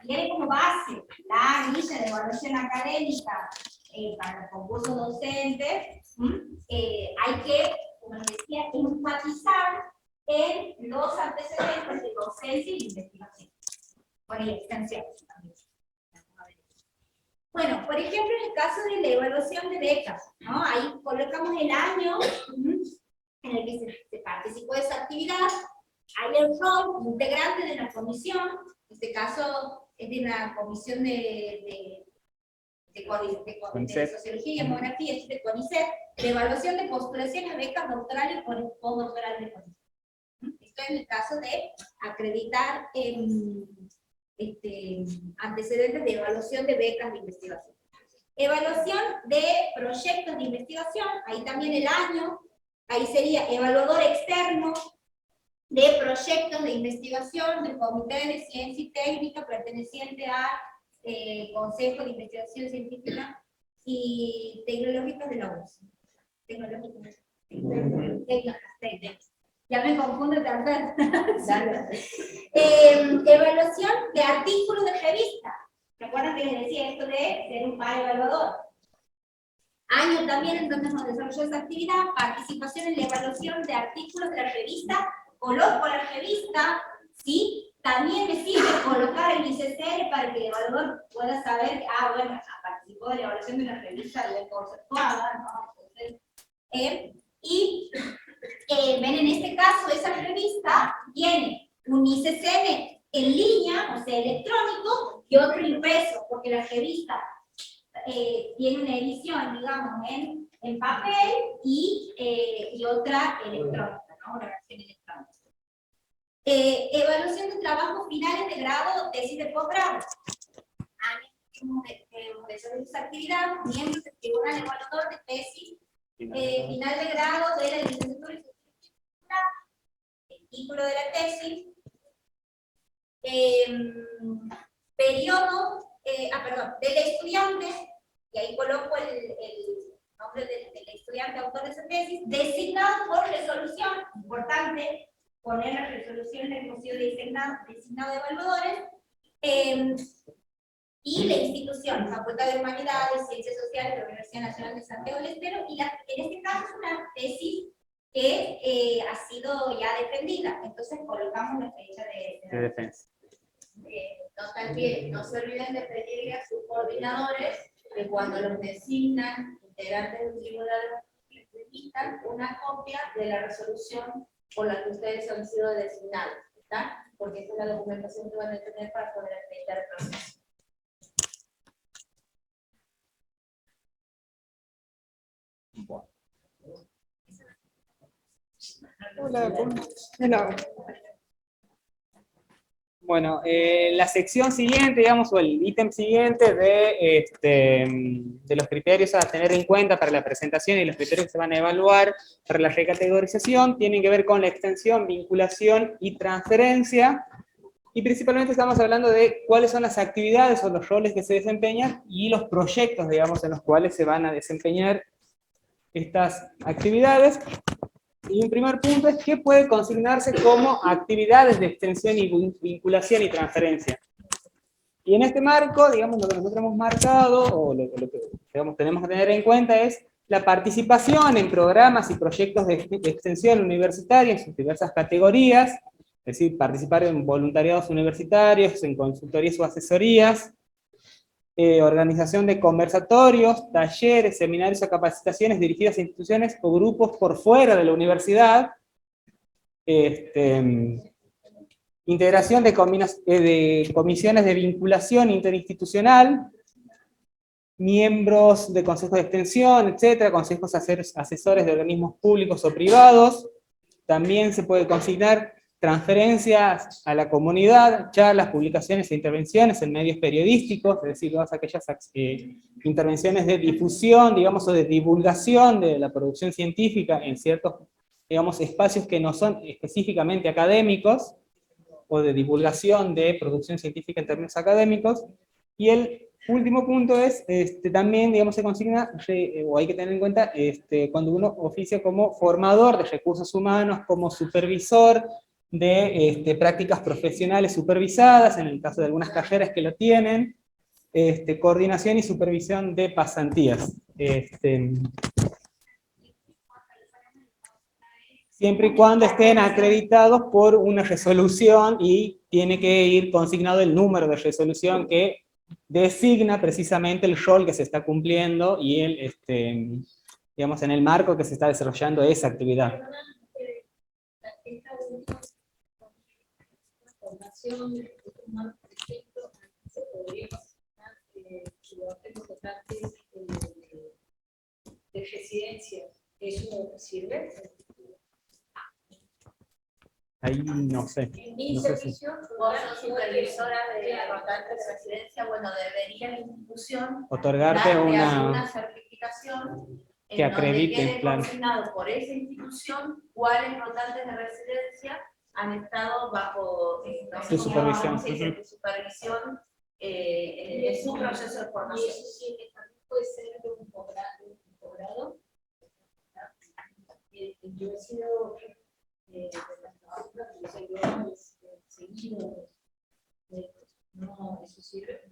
tiene como base la anilla de evaluación académica para los concursos docentes, hay que, como les decía, enfatizar en los antecedentes de docencia y investigación. Bueno, y extensión también. Bueno, por ejemplo, en el caso de la evaluación de becas, ¿no? Ahí colocamos el año en el que se participó de esa actividad, hay el rol integrante de la comisión, en este caso es de la comisión de Sociología y Demografía, es de CONICET, de evaluación de postulaciones a becas doctorales y postdoctorales de CONICET. Esto en el caso de acreditar antecedentes de evaluación de becas de investigación. Evaluación de proyectos de investigación, ahí también el año, ahí sería evaluador externo de proyectos de investigación del Comité de Ciencia y Técnica perteneciente al Consejo de Investigación Científica y Tecnológicas de la UNES. Técnicas. Ya me confundo también. Evaluación de artículos de revista. ¿Recuerdan que les decía esto de ser un par evaluador? Año también en donde nos desarrolló esa actividad, participación en la evaluación de artículos de la revista, coloco la revista, ¿sí? También me sirve ICCR para que el evaluador pueda saber que, bueno, participó de la evaluación de una revista de conceptuada, ¿no? Entonces, ven, en este caso, esa revista tiene un ICCN en línea, o sea, electrónico, y otro impreso, porque la revista tiene una edición, digamos, en papel y otra electrónica, ¿no? Una versión electrónica. Evaluación de trabajos finales de grado, tesis de posgrado. Hemos desarrollado esa actividad, miembros del tribunal evaluador de tesis final de grado de la licenciatura y el título de la tesis, periodo, del estudiante, y ahí coloco el nombre del estudiante autor de esa tesis, designado por resolución, importante poner la resolución del Consejo designado de evaluadores, y la institución, Facultad de Humanidades, Ciencias Sociales de la Universidad Nacional de Santiago del Estero, y en este caso es una tesis que ha sido ya defendida, entonces colocamos la fecha de defensa. También no se olviden de pedirle a sus coordinadores que cuando los designan integrantes del tribunal les remitan una copia de la resolución por la que ustedes han sido designados, ¿está? Porque esta es la documentación que van a tener para poder acreditar el proceso. Hola. Bueno, la sección siguiente, digamos, o el ítem siguiente de los criterios a tener en cuenta para la presentación y los criterios que se van a evaluar para la recategorización, tienen que ver con la extensión, vinculación y transferencia, y principalmente estamos hablando de cuáles son las actividades o los roles que se desempeñan y los proyectos, digamos, en los cuales se van a desempeñar estas actividades. Y un primer punto es qué puede consignarse como actividades de extensión y vinculación y transferencia. Y en este marco, digamos, lo que nosotros hemos marcado, o lo que digamos, tenemos que tener en cuenta es la participación en programas y proyectos de extensión universitaria en sus diversas categorías, es decir, participar en voluntariados universitarios, en consultorías o asesorías, organización de conversatorios, talleres, seminarios o capacitaciones dirigidas a instituciones o grupos por fuera de la universidad, integración de comisiones de vinculación interinstitucional, miembros de consejos de extensión, etcétera, consejos asesores de organismos públicos o privados. También se puede consignar transferencias a la comunidad, charlas, publicaciones e intervenciones en medios periodísticos, es decir, todas aquellas intervenciones de difusión, digamos, o de divulgación de la producción científica en ciertos, digamos, espacios que no son específicamente académicos, o de divulgación de producción científica en términos académicos. Y el último punto es, también, digamos, se consigna, o hay que tener en cuenta, cuando uno oficia como formador de recursos humanos, como supervisor de prácticas profesionales supervisadas, en el caso de algunas carreras que lo tienen, coordinación y supervisión de pasantías. Siempre y cuando estén acreditados por una resolución, y tiene que ir consignado el número de resolución que designa precisamente el rol que se está cumpliendo y digamos, en el marco que se está desarrollando esa actividad. De residencia, ¿eso sirve? Ahí no sé. En mi servicio, vos sos supervisora de rotantes de residencia, bueno, debería la institución otorgarte darte una alguna certificación que acredite, donde quede claro, consignado por esa institución cuáles rotantes de residencia han estado bajo su supervisión. de supervisión en su proceso de formación. Y eso sí, que también puede ser de un posgrado. Yo he sido de las trabajadoras que yo seguido, no, eso sirve.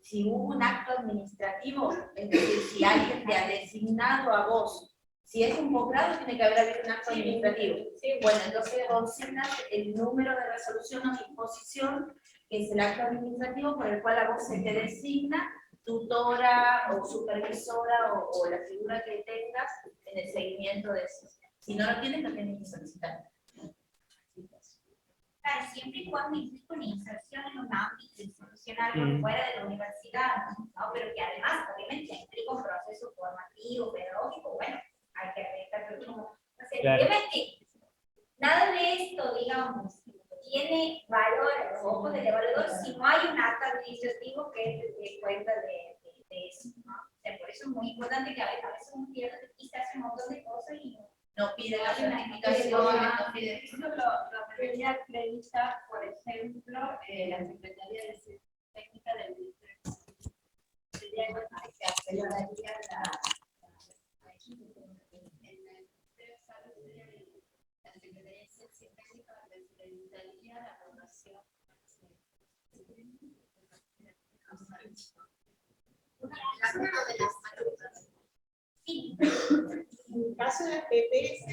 Si hubo un acto administrativo, es decir, si alguien te ha designado a vos Si es un posgrado, tiene que haber habido un acto administrativo. Bueno, entonces consignas el número de resolución o disposición, que es el acto administrativo por el cual a vos se te designa tutora o supervisora o la figura que tengas en el seguimiento de eso. Si no lo tienes que solicitar. Claro, siempre y cuando implica una inserción en un ámbito institucional por fuera de la universidad, ¿no? Pero que además, obviamente, implica un proceso formativo, pedagógico, bueno, hay que revisar, pero como, no sé, Claro. el tema es que nada de esto, digamos, tiene valor a los ojos del evaluador si no hay un acto administrativo que dé cuenta de eso, ¿no? O sea, por eso es muy importante que a veces uno pierde y se hace un montón de cosas y no pide la hay una certificación, no pide. Eso lo debería acreditar, por ejemplo, la Secretaría de Ciencia Técnica del Ministerio. Sería algo que aceleraría la Secretaría de Ciencia Técnica acreditaría la aprobación. sí, En el caso de la PPS,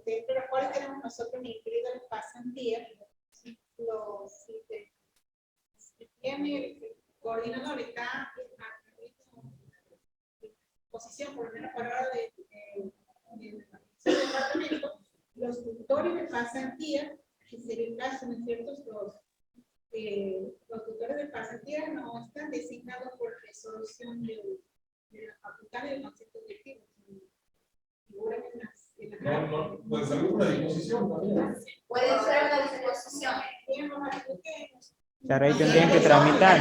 dentro de la cual tenemos nosotros incluidos las pasantías, los el coordinador está en posición, por lo menos por ahora, del departamento, los tutores de pasantía, que sería el caso, ¿no es cierto? Los tutores de pasantía no están designados por resolución de la facultad del consejo directivo. No, puede ser una disposición también. Puede ser una disposición. Claro, ahí tendrían que tramitar.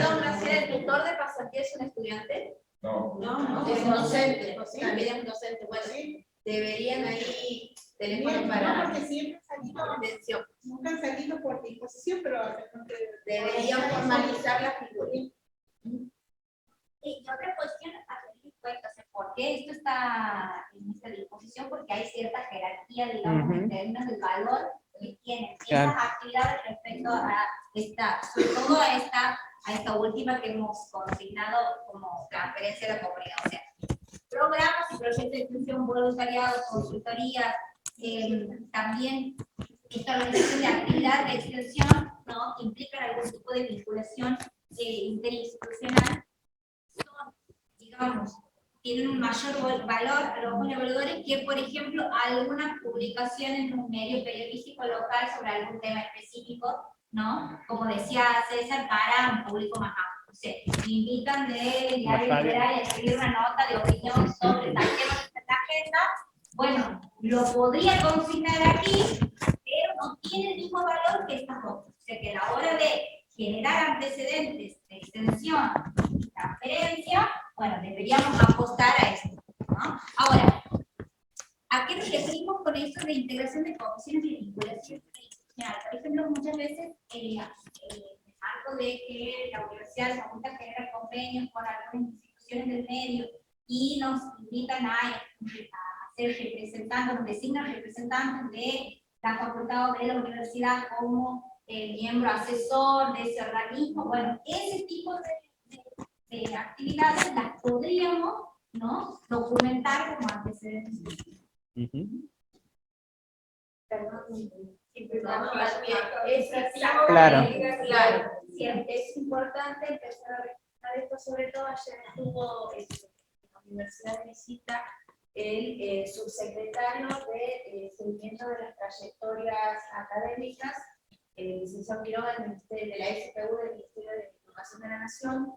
¿El tutor de pasantía es un estudiante? No. No, Es un docente. También es un docente. Bueno, deberían ahí teléfono para no, porque siempre han salido, atención. nunca han salido por disposición, pero Deberían formalizar la figura. y otra cuestión a tener en cuenta, o sea, ¿por qué esto está en esta disposición? Porque hay cierta jerarquía, digamos, en términos del valor que tienen Claro. esas actividades respecto a esta, sobre todo a esta última que hemos consignado como transferencia a la comunidad. O sea, programas y proyectos de extensión, voluntariado, consultorías, también esta organización de actividad de extensión, ¿no? Que implican algún tipo de vinculación interinstitucional, son, digamos, tienen un mayor valor a los evaluadores que, por ejemplo, alguna publicación en un medio periodístico local sobre algún tema específico, ¿no? Como decía César, para un público más amplio. O sea, me invitan de Diario Liberal a escribir una nota de opinión sobre tal tema de esta agenda. Bueno, lo podría consignar aquí, pero no tiene el mismo valor que estas otras. O sea, que a la hora de generar antecedentes de extensión y transferencia, bueno, deberíamos apostar a eso, ¿no? Ahora, ¿a qué nos referimos con esto de integración de comisiones de vinculación institucional? Por ejemplo, muchas veces algo de que la universidad de la Facultad genera convenios con algunas instituciones del medio y nos invitan a ser representantes, nos designan representantes de la facultad o de la universidad como miembro asesor de ese organismo. Bueno, ese tipo de actividades las podríamos, ¿no?, documentar como antecedentes. Claro. Claro. Es importante empezar a registrar esto, sobre todo ayer estuvo en la universidad de visita el subsecretario de seguimiento de las trayectorias académicas, el licenciado Quiroga, del Ministerio de la SPU, del Ministerio de Educación de la Nación,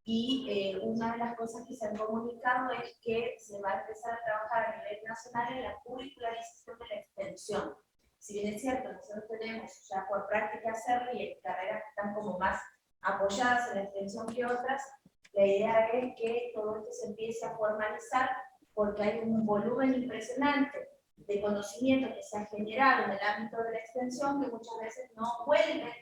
y una de las cosas que se han comunicado es que se va a empezar a trabajar a nivel nacional en la curricularización de la extensión. Si bien es cierto, nosotros tenemos ya por práctica hacerlo y en carreras que están como más apoyadas en la extensión que otras, la idea es que todo esto se empiece a formalizar porque hay un volumen impresionante de conocimiento que se ha generado en el ámbito de la extensión que muchas veces no vuelve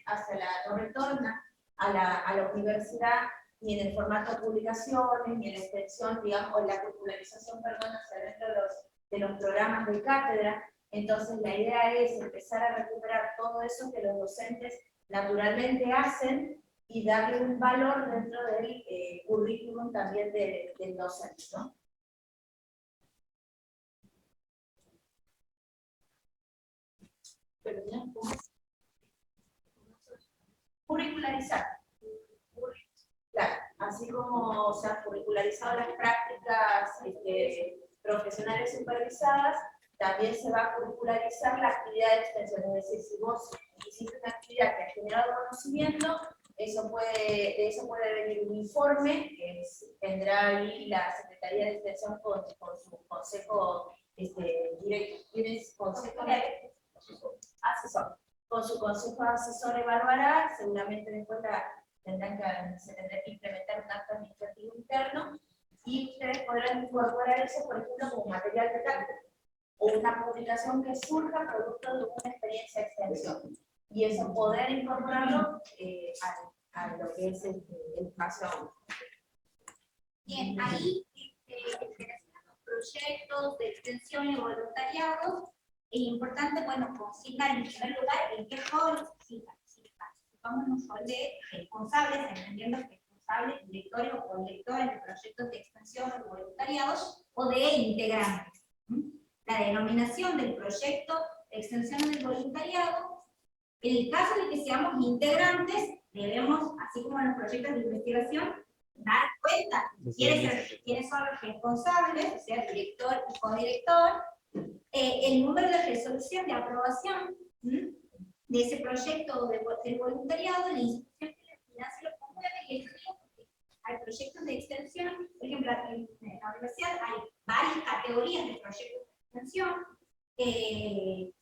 no retorna a la universidad ni en el formato de publicaciones, ni en la extensión, digamos, o la popularización, perdón, hacia dentro de los programas de cátedra. Entonces la idea es empezar a recuperar todo eso que los docentes naturalmente hacen y darle un valor dentro del currículum también del docente, ¿no? Curricularizar. Claro, así como se han curricularizado las prácticas profesionales supervisadas, también se va a curricularizar la actividad de extensión. Es decir, si vos hiciste una actividad que ha generado conocimiento, de eso puede venir un informe que tendrá ahí la Secretaría de Extensión con su consejo asesor. Con su consejo asesor evaluará, seguramente después se tendrá que implementar un acto administrativo interno y ustedes podrán incorporar eso, por ejemplo, como material de cálculo o una publicación que surja producto de una experiencia de extensión. Y eso poder incorporarlo a lo que es el espacio. Bien, ahí los proyectos de extensión y voluntariados, es importante, bueno, consignar en primer lugar en qué rol participamos en un rol de responsables, entendiendo responsables, directores o codirectores de proyectos de extensión y voluntariados, o de integrantes. La denominación del proyecto de extensión y voluntariado, en el caso de que seamos integrantes, debemos, así como en los proyectos de investigación, dar cuenta quiénes son los responsables, o sea, director y codirector, el número de resolución de aprobación de ese proyecto del voluntariado, la institución que lo financia lo promueve, y esto digo porque hay proyectos de extensión, por ejemplo, en la universidad hay varias categorías de proyectos de extensión.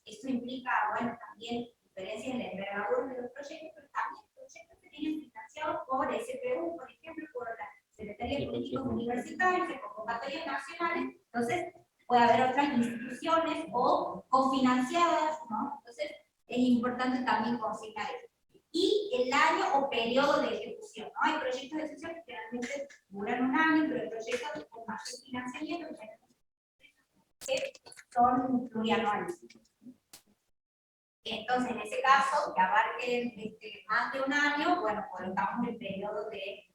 Esto implica, bueno, también diferencias en la envergadura de los proyectos, pero también proyectos que vienen financiados por SPU, por ejemplo, por la Secretaría de Políticas Universitarias, convocatorias nacionales. Entonces, puede haber otras instituciones o cofinanciadas, ¿no? Entonces, es importante también consignar eso. Y el año o periodo de ejecución, ¿no? Hay proyectos de extensión que generalmente duran un año, pero hay proyectos con mayor financiamiento que son plurianuales. Entonces, en ese caso, que abarquen más de un año, bueno, colocamos el periodo de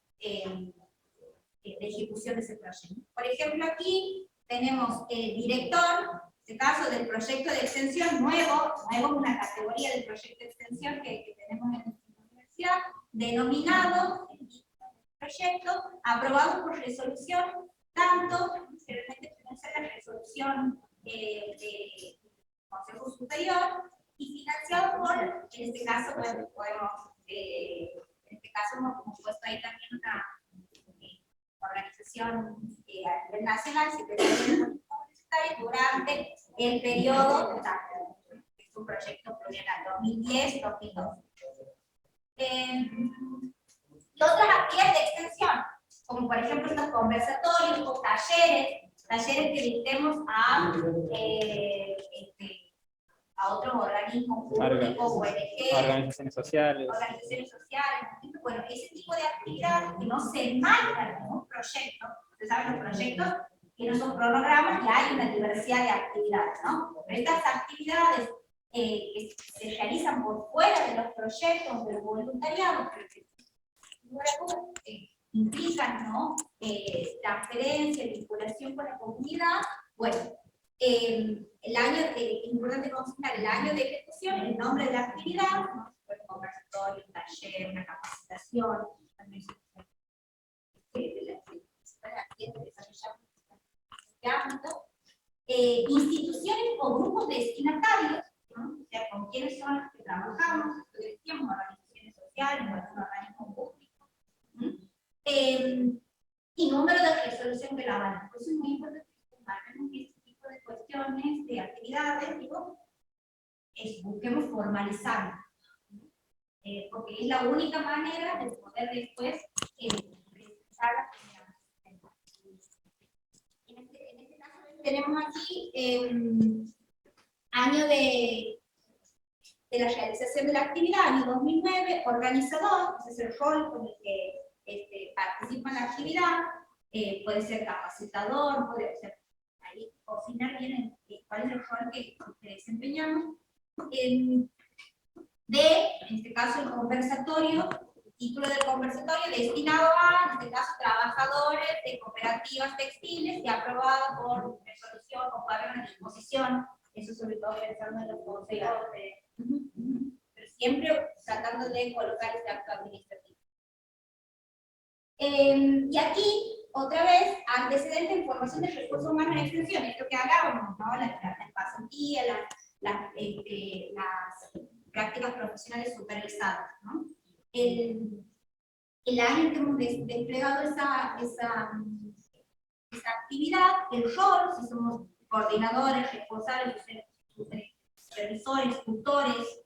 ejecución de ese proyecto. Por ejemplo, aquí tenemos director, en este caso del proyecto de extensión nuevo es una categoría del proyecto de extensión que tenemos en la universidad, denominado proyecto, aprobado por resolución, tanto, generalmente puede ser la resolución de Consejo Superior, y financiado por, en este caso, bueno, podemos, en este caso hemos puesto ahí también una organización a nivel nacional, durante el periodo, es un proyecto plurianual, 2010-2012. Y otras actividades de extensión, como por ejemplo los conversatorios o talleres que dictemos a otros organismos públicos, ONG, organizaciones sociales. Bueno, ese tipo de actividades que no se enmarcan en un proyecto. Ustedes saben, los proyectos tienen sus cronogramas y hay una diversidad de actividades, ¿no? Pero estas actividades que se realizan por fuera de los proyectos del voluntariado, que luego implican, ¿no? Transferencia, vinculación con la comunidad, bueno, el año, es importante consignar el año de ejecución, el nombre de la actividad, ¿no? Un conversatorio, un taller, una capacitación, instituciones o grupos destinatarios, ¿no? O sea, con quiénes son los que trabajamos, decíamos, organizaciones sociales, algún organismo público, y número de resolución de la banda. Por eso es muy importante que marquemos este tipo de cuestiones, de actividades, digo, busquemos formalizarlo, porque es la única manera de poder después realizar la actividad. En este caso tenemos aquí año de la realización de la actividad, año 2009, organizador, ese es el rol con el que participa en la actividad, puede ser capacitador, puede ser ahí cocinar bien cuál es el rol que desempeñamos. En este caso el conversatorio, el título del conversatorio destinado a, en este caso, trabajadores de cooperativas textiles y aprobado por resolución o para una disposición, eso sobre todo pensando en los consejos Pero siempre tratando de colocar ese acto administrativo. Y aquí, otra vez, antecedente en formación de recursos humanos en extensión, esto que hablábamos, ¿no? Las pasantías, las prácticas profesionales supervisadas, ¿no? El año que hemos desplegado esa actividad, el rol, si somos coordinadores, responsables, supervisores, tutores,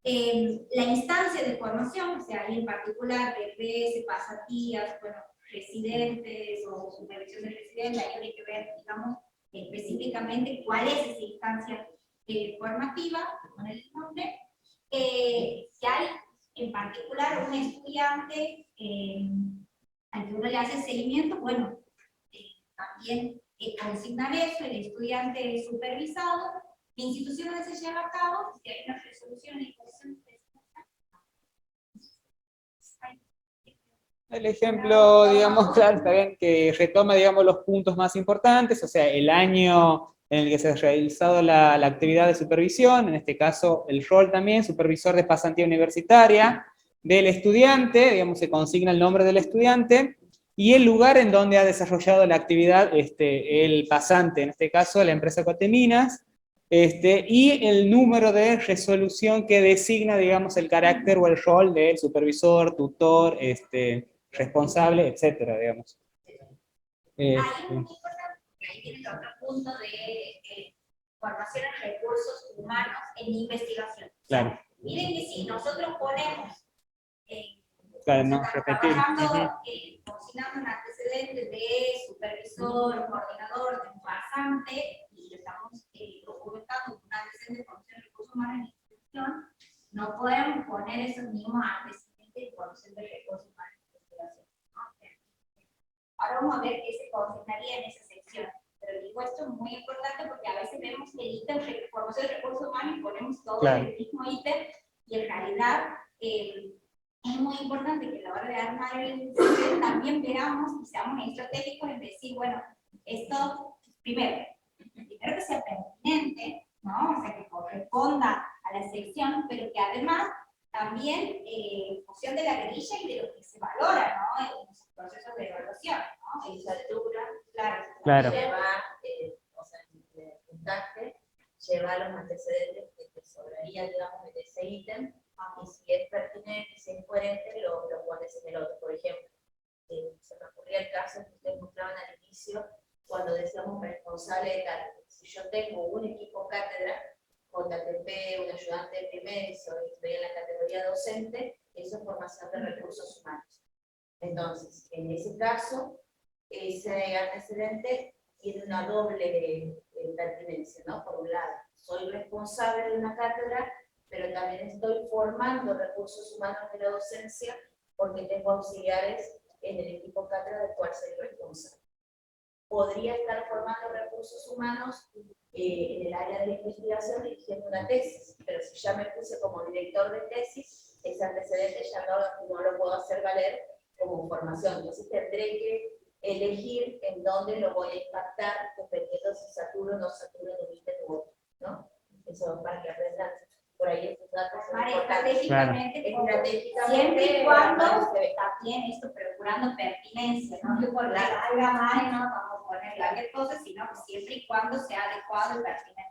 la instancia de formación, o sea, ahí en particular, BPS, pasantías, bueno, residentes o supervisión de residentes, ahí hay que ver, digamos, específicamente cuál es esa instancia formativa, con el nombre, si hay en particular un estudiante al que uno le hace seguimiento, bueno, también consignar eso, el estudiante supervisado, la institución donde se lleva a cabo, si hay una resolución y el ejemplo, digamos, claro, está bien, que retoma, digamos, los puntos más importantes, o sea, el año en el que se ha realizado la actividad de supervisión, en este caso el rol también, supervisor de pasantía universitaria del estudiante, digamos, se consigna el nombre del estudiante, y el lugar en donde ha desarrollado la actividad el pasante, en este caso la empresa Coteminas, y el número de resolución que designa, digamos, el carácter o el rol del supervisor, tutor, responsable, etcétera, digamos. Ahí es muy importante, porque ahí viene el otro punto de formación en recursos humanos en investigación. Claro. Miren que si nosotros ponemos, claro, no, repetir. trabajando, consignando un antecedente de supervisor, coordinador, de pasante, y estamos documentando un antecedente de formación en recursos humanos en institución, no podemos poner esos mismos antecedentes de formación de recursos humanos en investigación. Ahora vamos a ver qué se consignaría en esa sección. Pero digo esto es muy importante porque a veces vemos el ítem de formación de recursos humanos y ponemos todo en el mismo ítem, y en realidad es muy importante que a la hora de armar el CV también veamos y seamos estratégicos en decir, bueno, esto, primero que sea pertinente, ¿no? O sea, que corresponda a la sección, pero que además también en función de la grilla y de lo que se valora, ¿no? En los procesos de evaluación, ¿no? Esa altura, Claro. lleva, o sea, el puntaje lleva los antecedentes que te sobraría, digamos, de ese ítem, y si es pertinente, si es coherente, lo pones en el otro. Por ejemplo, se me ocurría el caso que ustedes mostraban al inicio, cuando decíamos responsable de cátedra. Si yo tengo un equipo cátedra, JTP, un ayudante de primer, estoy en la categoría docente, eso es formación de recursos humanos. Entonces, en ese caso, ese antecedente tiene una doble pertinencia, ¿no? Por un lado, soy responsable de una cátedra, pero también estoy formando recursos humanos de la docencia porque tengo auxiliares en el equipo cátedra del cual soy responsable. Podría estar formando recursos humanos en el área de la investigación dirigiendo una tesis, pero si ya me puse como director de tesis, ese antecedente ya no lo puedo hacer valer como formación. Entonces tendré que elegir en dónde lo voy a impactar, dependiendo si saturo o no saturo de un ítem u otro, ¿no? Eso para que aprendan por ahí estos datos. Estratégicamente, siempre y cuando también esto procurando pertinencia, no que por la larga más no vamos a poner cualquier cosa, sino que siempre y cuando sea adecuado y pertinente.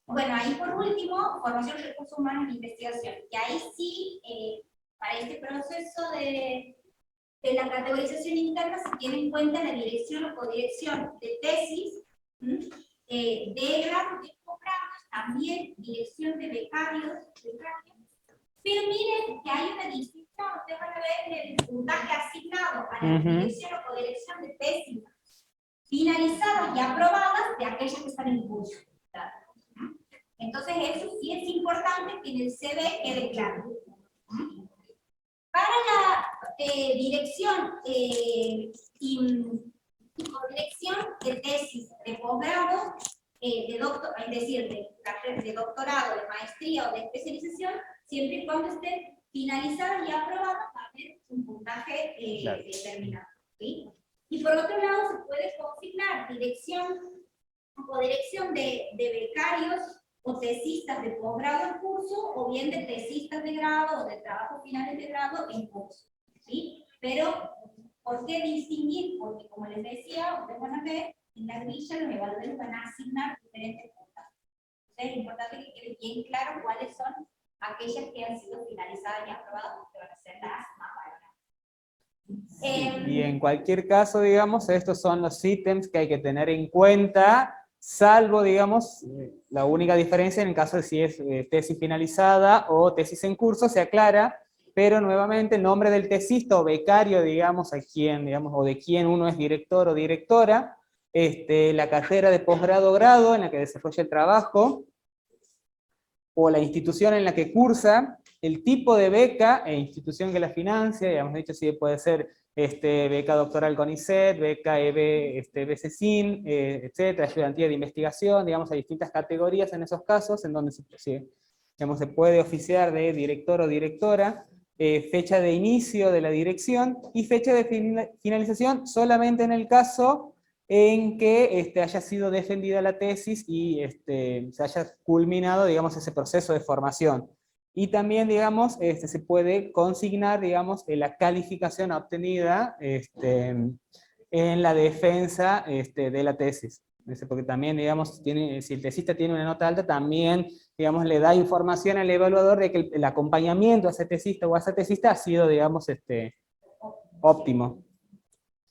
Bueno, ahí por último, formación de recursos humanos en investigación. Y ahí sí, para este proceso de la categorización interna se tiene en cuenta la dirección o codirección de tesis, de grado, de posgrados, también dirección de becarios, pero miren que hay una distinción, ustedes van a ver el puntaje asignado a la dirección o codirección de tesis finalizadas y aprobadas de aquellas que están en curso. Entonces eso sí es importante que en el CV quede claro. Para la dirección y codirección de tesis de posgrado, es decir, de doctorado, de maestría o de especialización, siempre y cuando estén finalizadas y aprobadas, va a haber un puntaje determinado. ¿Sí? Y por otro lado, se puede consignar dirección codirección de becarios o tesistas de posgrado en curso, o bien de tesistas de grado o de trabajo final de grado en curso, ¿sí? Pero, ¿por qué distinguir? Porque, como les decía, ustedes van a ver, en la grilla los evaluadores van a asignar diferentes puntos. Entonces, es importante que quede bien claro cuáles son aquellas que han sido finalizadas y aprobadas, porque van a ser las más valoradas. Y en cualquier caso, digamos, estos son los ítems que hay que tener en cuenta, salvo, digamos, la única diferencia en el caso de si es tesis finalizada o tesis en curso, se aclara, pero nuevamente el nombre del tesista o becario, digamos, a quien, digamos, o de quien uno es director o directora, la carrera de posgrado o grado en la que desarrolla el trabajo, o la institución en la que cursa, el tipo de beca e institución que la financia, ya hemos dicho si puede ser beca doctoral CONICET, beca BCCIN, etcétera, ayudantía de investigación, digamos, hay distintas categorías en esos casos, en donde se puede oficiar de director o directora, fecha de inicio de la dirección, y fecha de finalización solamente en el caso en que haya sido defendida la tesis y se haya culminado, digamos, ese proceso de formación. Y también, digamos, se puede consignar, digamos, la calificación obtenida en la defensa de la tesis. Porque también, digamos, si el tesista tiene una nota alta, también, digamos, le da información al evaluador de que el acompañamiento a ese tesista o a esa tesista ha sido, digamos, óptimo.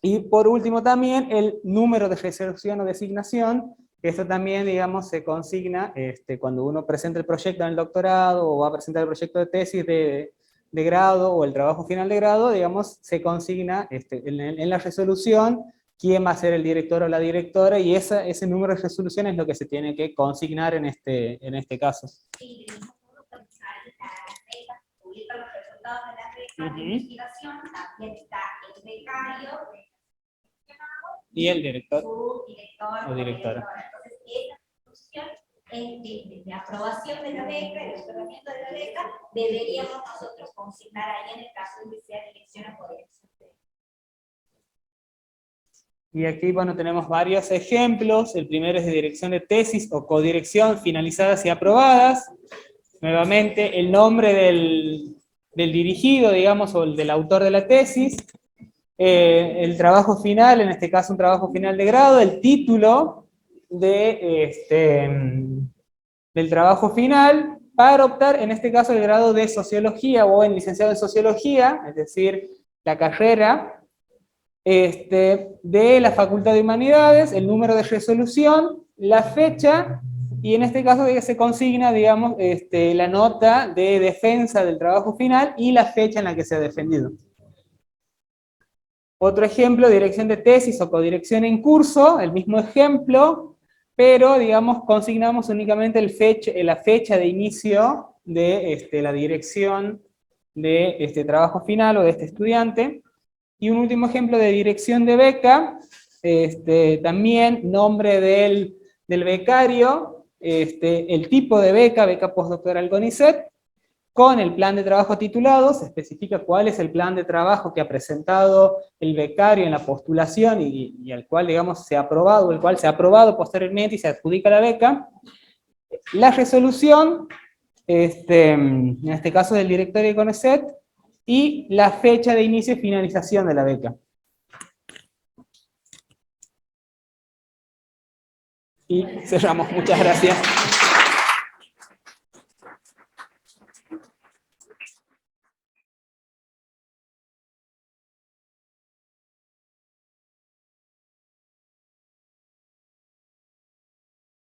Y por último también el número de resolución o designación, que esto también, digamos, se consigna cuando uno presenta el proyecto en el doctorado o va a presentar el proyecto de tesis de grado o el trabajo final de grado, digamos, se consigna en la resolución quién va a ser el director o la directora, y ese número de resolución es lo que se tiene que consignar en este caso. Sí, publica los resultados de las becas de investigación, también está el becario, Y el director subdirector o directora. Entonces, esa función de aprobación de la beca, el otorgamiento de la beca, deberíamos nosotros consignar ahí en el caso de que sea dirección o codirección. Y aquí, bueno, tenemos varios ejemplos. El primero es de dirección de tesis o codirección finalizadas y aprobadas. Nuevamente, el nombre del dirigido, digamos, o el del autor de la tesis. El trabajo final, en este caso un trabajo final de grado, el título del trabajo final, para optar, en este caso, el grado de Sociología o en licenciado en Sociología, es decir, la carrera de la Facultad de Humanidades, el número de resolución, la fecha, y en este caso se consigna, digamos, la nota de defensa del trabajo final y la fecha en la que se ha defendido. Otro ejemplo, dirección de tesis o codirección en curso, el mismo ejemplo, pero, digamos, consignamos únicamente la fecha de inicio de la dirección de trabajo final o de este estudiante. Y un último ejemplo de dirección de beca, también nombre del becario, el tipo de beca postdoctoral CONICET, con el plan de trabajo titulado, se especifica cuál es el plan de trabajo que ha presentado el becario en la postulación y al cual, digamos, se ha aprobado, el cual se ha aprobado posteriormente y se adjudica la beca. La resolución, en este caso del directorio de CONICET, y la fecha de inicio y finalización de la beca. Y cerramos. Muchas gracias.